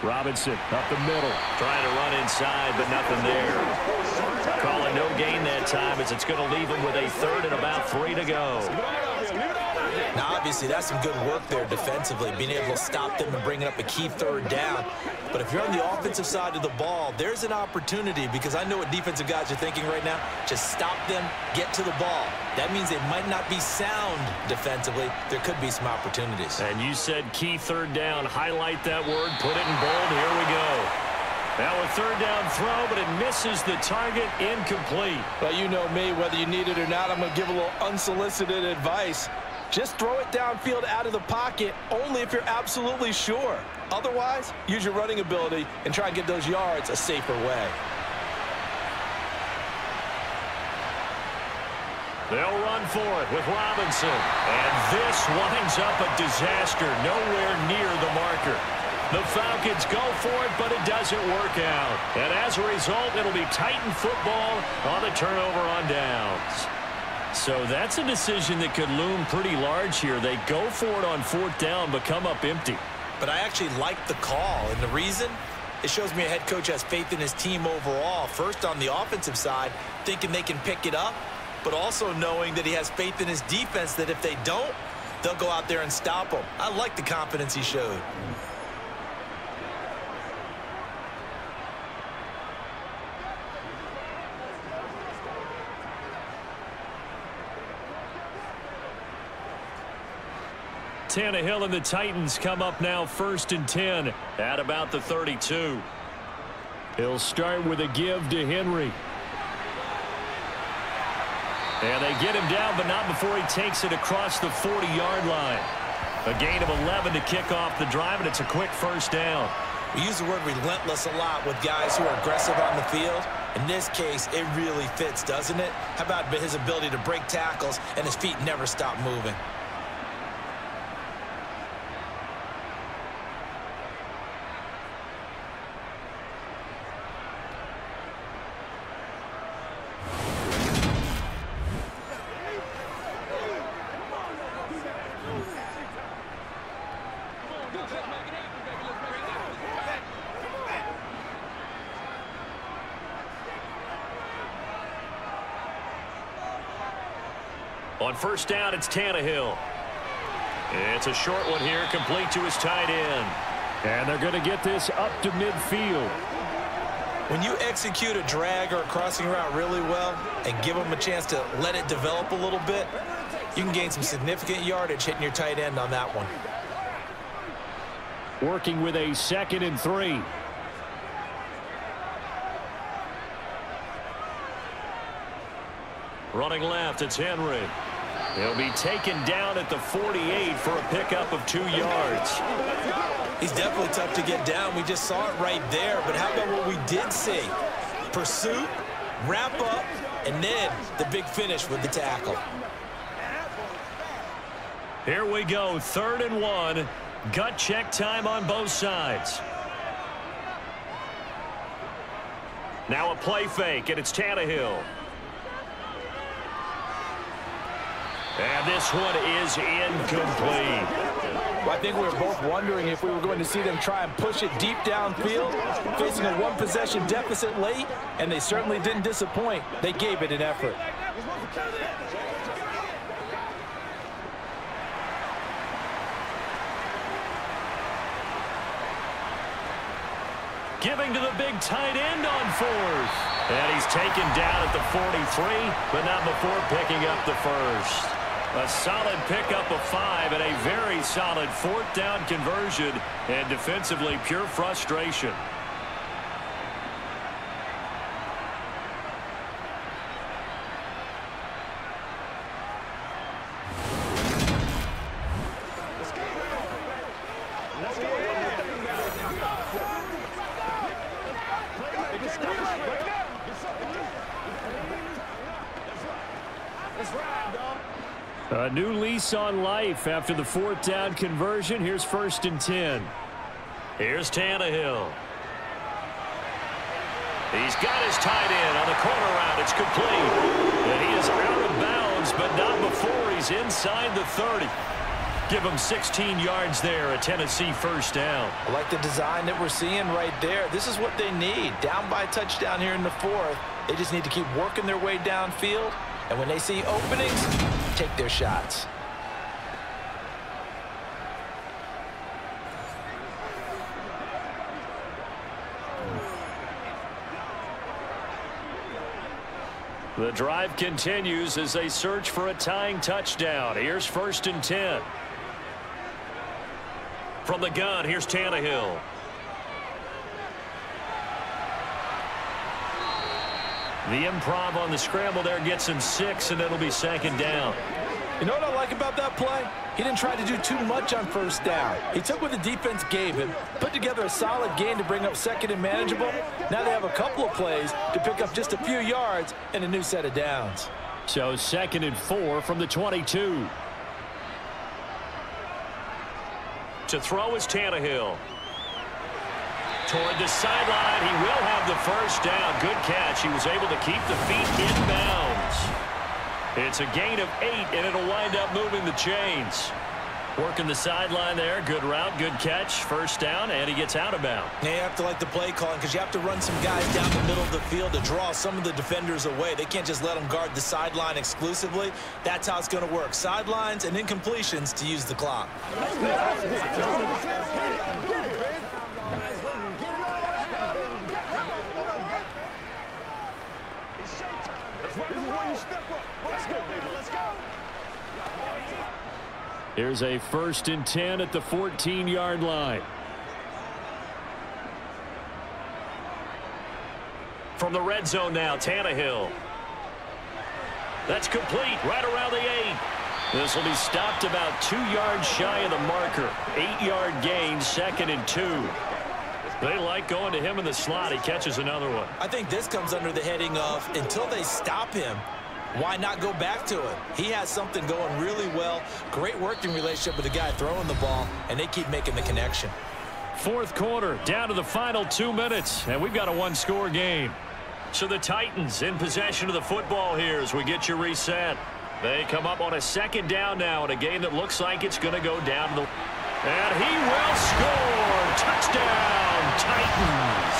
Robinson up the middle. Trying to run inside, but nothing there. Calling no gain that time as it's going to leave him with a third and about 3 to go. Now, obviously, that's some good work there defensively, being able to stop them and bringing up a key third down. But if you're on the offensive side of the ball, there's an opportunity, because I know what defensive guys are thinking right now. Just stop them, get to the ball. That means they might not be sound defensively. There could be some opportunities. And you said key third down. Highlight that word. Put it in bold. Here we go. Now a third down throw, but it misses the target. Incomplete. Well, you know me, whether you need it or not, I'm going to give a little unsolicited advice. Just throw it downfield out of the pocket only if you're absolutely sure. Otherwise, use your running ability and try and get those yards a safer way. They'll run for it with Robinson. And this winds up a disaster. Nowhere near the marker. The Falcons go for it, but it doesn't work out. And as a result, it'll be Titan football on the turnover on downs. So that's a decision that could loom pretty large here. They go for it on fourth down, but come up empty. But I actually like the call, and the reason? It shows me a head coach has faith in his team overall. First, on the offensive side, thinking they can pick it up, but also knowing that he has faith in his defense that if they don't, they'll go out there and stop them. I like the confidence he showed. Tannehill and the Titans come up now first and 10 at about the 32. He'll start with a give to Henry. And they get him down, but not before he takes it across the 40-yard line. A gain of 11 to kick off the drive, and it's a quick first down. We use the word relentless a lot with guys who are aggressive on the field. In this case, it really fits, doesn't it? How about his ability to break tackles and his feet never stop moving? On first down, it's Tannehill. It's a short one here, complete to his tight end. And they're going to get this up to midfield. When you execute a drag or a crossing route really well and give them a chance to let it develop a little bit, you can gain some significant yardage hitting your tight end on that one. Working with a 2nd and 3. Running left, it's Henry. He'll be taken down at the 48 for a pickup of 2 yards. He's definitely tough to get down. We just saw it right there. But how about what we did see? Pursuit, wrap up, and then the big finish with the tackle. Here we go, 3rd and 1. Gut check time on both sides. Now a play fake, and it's Tannehill. And this one is incomplete. Well, I think we were both wondering if we were going to see them try and push it deep downfield, facing a 1-possession deficit late, and they certainly didn't disappoint. They gave it an effort. Giving to the big tight end on 4th. And he's taken down at the 43, but not before picking up the first. A solid pickup of 5 and a very solid 4th down conversion, and defensively pure frustration. A new lease on life after the 4th down conversion. Here's 1st and 10. Here's Tannehill. He's got his tight end on the corner route. It's complete. And he is out of bounds, but not before he's inside the 30. Give him 16 yards there, a Tennessee 1st down. I like the design that we're seeing right there. This is what they need. Down by a touchdown here in the 4th. They just need to keep working their way downfield. And when they see openings, take their shots. The drive continues as they search for a tying touchdown. Here's 1st and 10. From the gun, here's Tannehill. The improv on the scramble there gets him 6, and it'll be 2nd down. You know what I like about that play? He didn't try to do too much on 1st down. He took what the defense gave him, put together a solid gain to bring up 2nd and manageable. Now they have a couple of plays to pick up just a few yards and a new set of downs. So 2nd and 4 from the 22. To throw is Tannehill. Toward the sideline, he will have the 1st down. Good catch. He was able to keep the feet inbounds. It's a gain of 8, and it'll wind up moving the chains. Working the sideline there. Good route, good catch. 1st down, and he gets out of bounds. Now you have to like the play calling because you have to run some guys down the middle of the field to draw some of the defenders away. They can't just let them guard the sideline exclusively. That's how it's going to work. Sidelines and incompletions to use the clock. Here's a 1st and 10 at the 14-yard line. From the red zone now, Tannehill. That's complete, right around the 8. This will be stopped about 2 yards shy of the marker. 8-yard gain, 2nd and 2. They like going to him in the slot. He catches another one. I think this comes under the heading of until they stop him, why not go back to it? He has something going really well. Great working relationship with the guy throwing the ball, and they keep making the connection. 4th quarter, down to the final 2 minutes, and we've got a 1-score game. So the Titans in possession of the football here as we get you reset. They come up on a 2nd down now in a game that looks like it's going to go down the... And he will score! Touchdown, Titans!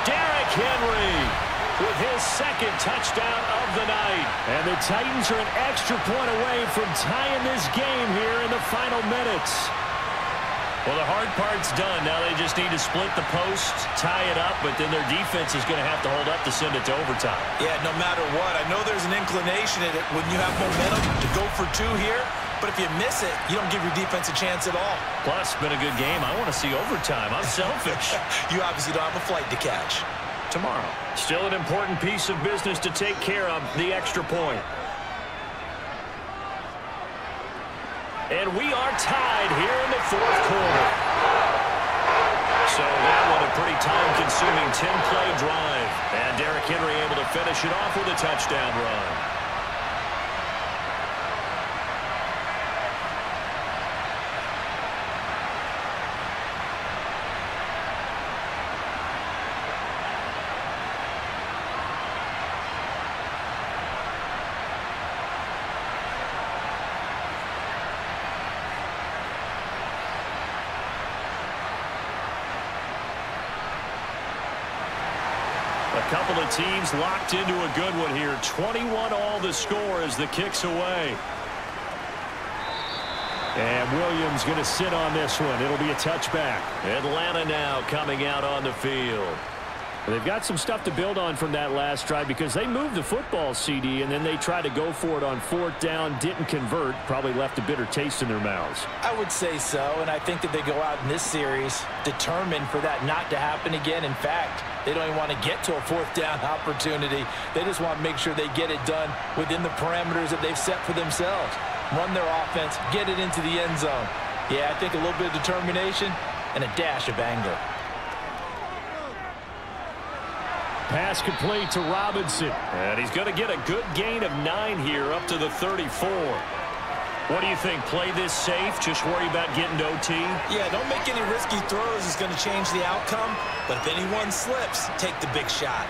Derrick Henry with his the second touchdown of the night. And the Titans are an extra point away from tying this game here in the final minutes. Well, the hard part's done. Now they just need to split the post, tie it up, but then their defense is going to have to hold up to send it to overtime. Yeah, no matter what. I know there's an inclination in it when you have momentum to go for two here, but if you miss it, you don't give your defense a chance at all. Plus, been a good game. I want to see overtime. I'm selfish. You obviously don't have a flight to catch. Tomorrow. Still an important piece of business to take care of, the extra point. And we are tied here in the fourth quarter. So that one a pretty time-consuming 10-play drive. And Derrick Henry able to finish it off with a touchdown run. A couple of teams locked into a good one here. 21 all the score as the kick's away. And Williams going to sit on this one. It'll be a touchback. Atlanta now coming out on the field. They've got some stuff to build on from that last drive because they moved the football, CD, and then they tried to go for it on fourth down, didn't convert, probably left a bitter taste in their mouths. I would say so, and I think that they go out in this series determined for that not to happen again. In fact, they don't even want to get to a fourth down opportunity. They just want to make sure they get it done within the parameters that they've set for themselves. Run their offense, get it into the end zone. Yeah, I think a little bit of determination and a dash of anger. Pass complete to Robinson. And he's going to get a good gain of 9 here up to the 34. What do you think? Play this safe? Just worry about getting to OT? Yeah, don't make any risky throws. It's going to change the outcome. But if anyone slips, take the big shot.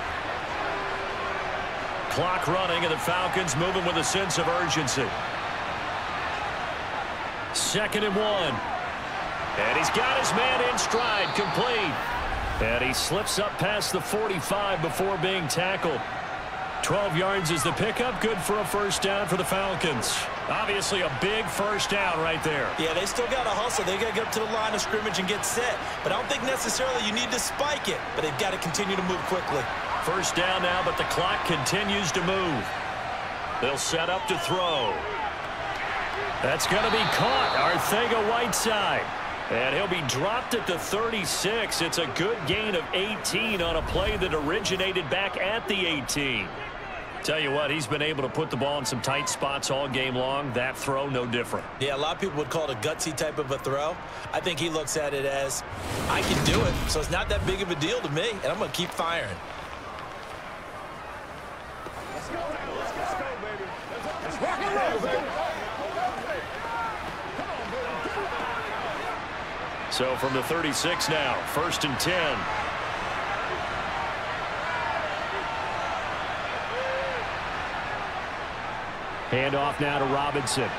Clock running, and the Falcons moving with a sense of urgency. 2nd and 1. And he's got his man in stride, complete. And he slips up past the 45 before being tackled. 12 yards is the pickup. Good for a first down for the Falcons. Obviously a big first down right there. Yeah, they still got to hustle. They got to get up to the line of scrimmage and get set. But I don't think necessarily you need to spike it. But they've got to continue to move quickly. First down now, but the clock continues to move. They'll set up to throw. That's going to be caught. Arcega-Whiteside. And he'll be dropped at the 36. It's a good gain of 18 on a play that originated back at the 18. Tell you what, he's been able to put the ball in some tight spots all game long. That throw, no different. Yeah, a lot of people would call it a gutsy type of a throw. I think he looks at it as, I can do it, so it's not that big of a deal to me, and I'm going to keep firing. Let's go, baby. Let's rock and roll, baby. So from the 36 now, 1st and 10. Handoff now to Robinson.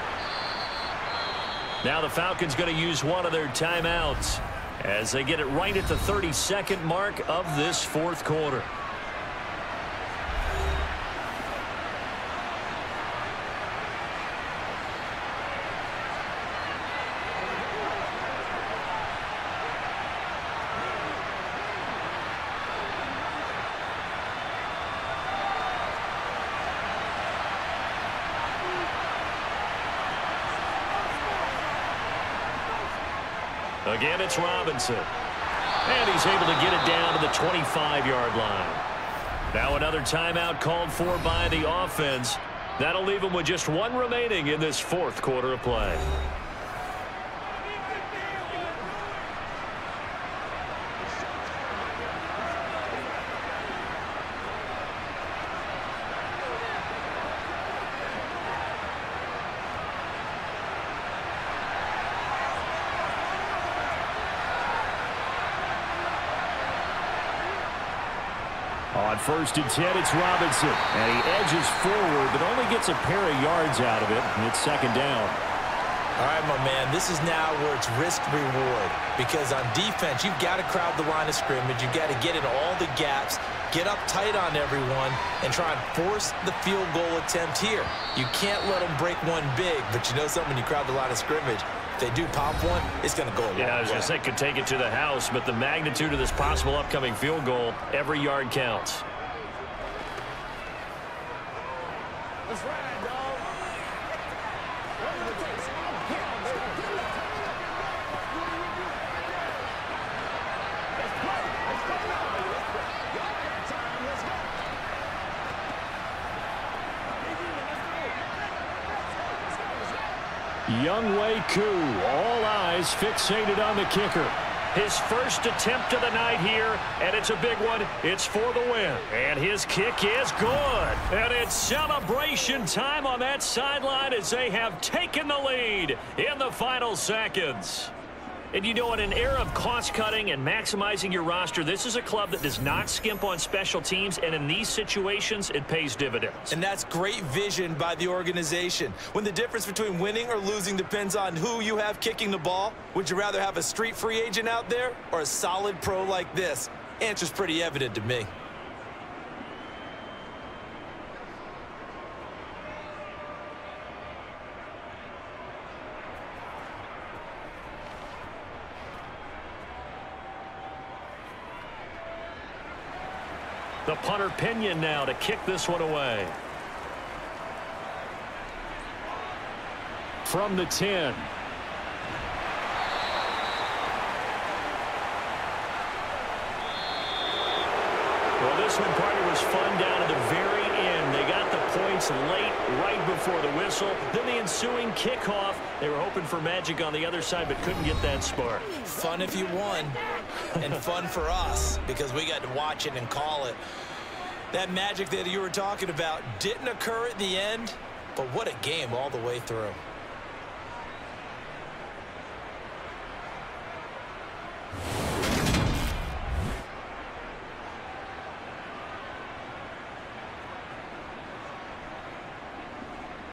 Now the Falcons going to use one of their timeouts as they get it right at the 32nd mark of this fourth quarter. Again, it's Robinson. And he's able to get it down to the 25-yard line. Now another timeout called for by the offense. That'll leave him with just one remaining in this fourth quarter of play. On 1st and 10, it's Robinson. And he edges forward, but only gets a pair of yards out of it. And it's 2nd down. All right, my man, this is now where it's risk-reward. Because on defense, you've got to crowd the line of scrimmage. You've got to get in all the gaps. get up tight on everyone and try and force the field goal attempt here. You can't let them break one big, but you know something, when you crowd the line of scrimmage, if they do pop one, it's going to go a long way. Yeah, I was going to say could take it to the house, but the magnitude of this possible upcoming field goal, every yard counts. Let's ride, dog. Younghoe Koo, all eyes fixated on the kicker. His first attempt of the night here, and it's a big one. It's for the win. And his kick is good. And it's celebration time on that sideline as they have taken the lead in the final seconds. And you know, in an era of cost-cutting and maximizing your roster, this is a club that does not skimp on special teams, and in these situations, it pays dividends. And that's great vision by the organization. When the difference between winning or losing depends on who you have kicking the ball, would you rather have a street free agent out there or a solid pro like this? Answer's pretty evident to me. The punter Pinion now to kick this one away. From the 10. Well, this one, partner, was fun down at the very end. They got the points late, right before the whistle. Then the ensuing kickoff. They were hoping for magic on the other side, but couldn't get that spark. Fun if you won, and fun for us because we got to watch it and call it. That magic that you were talking about didn't occur at the end, but what a game all the way through.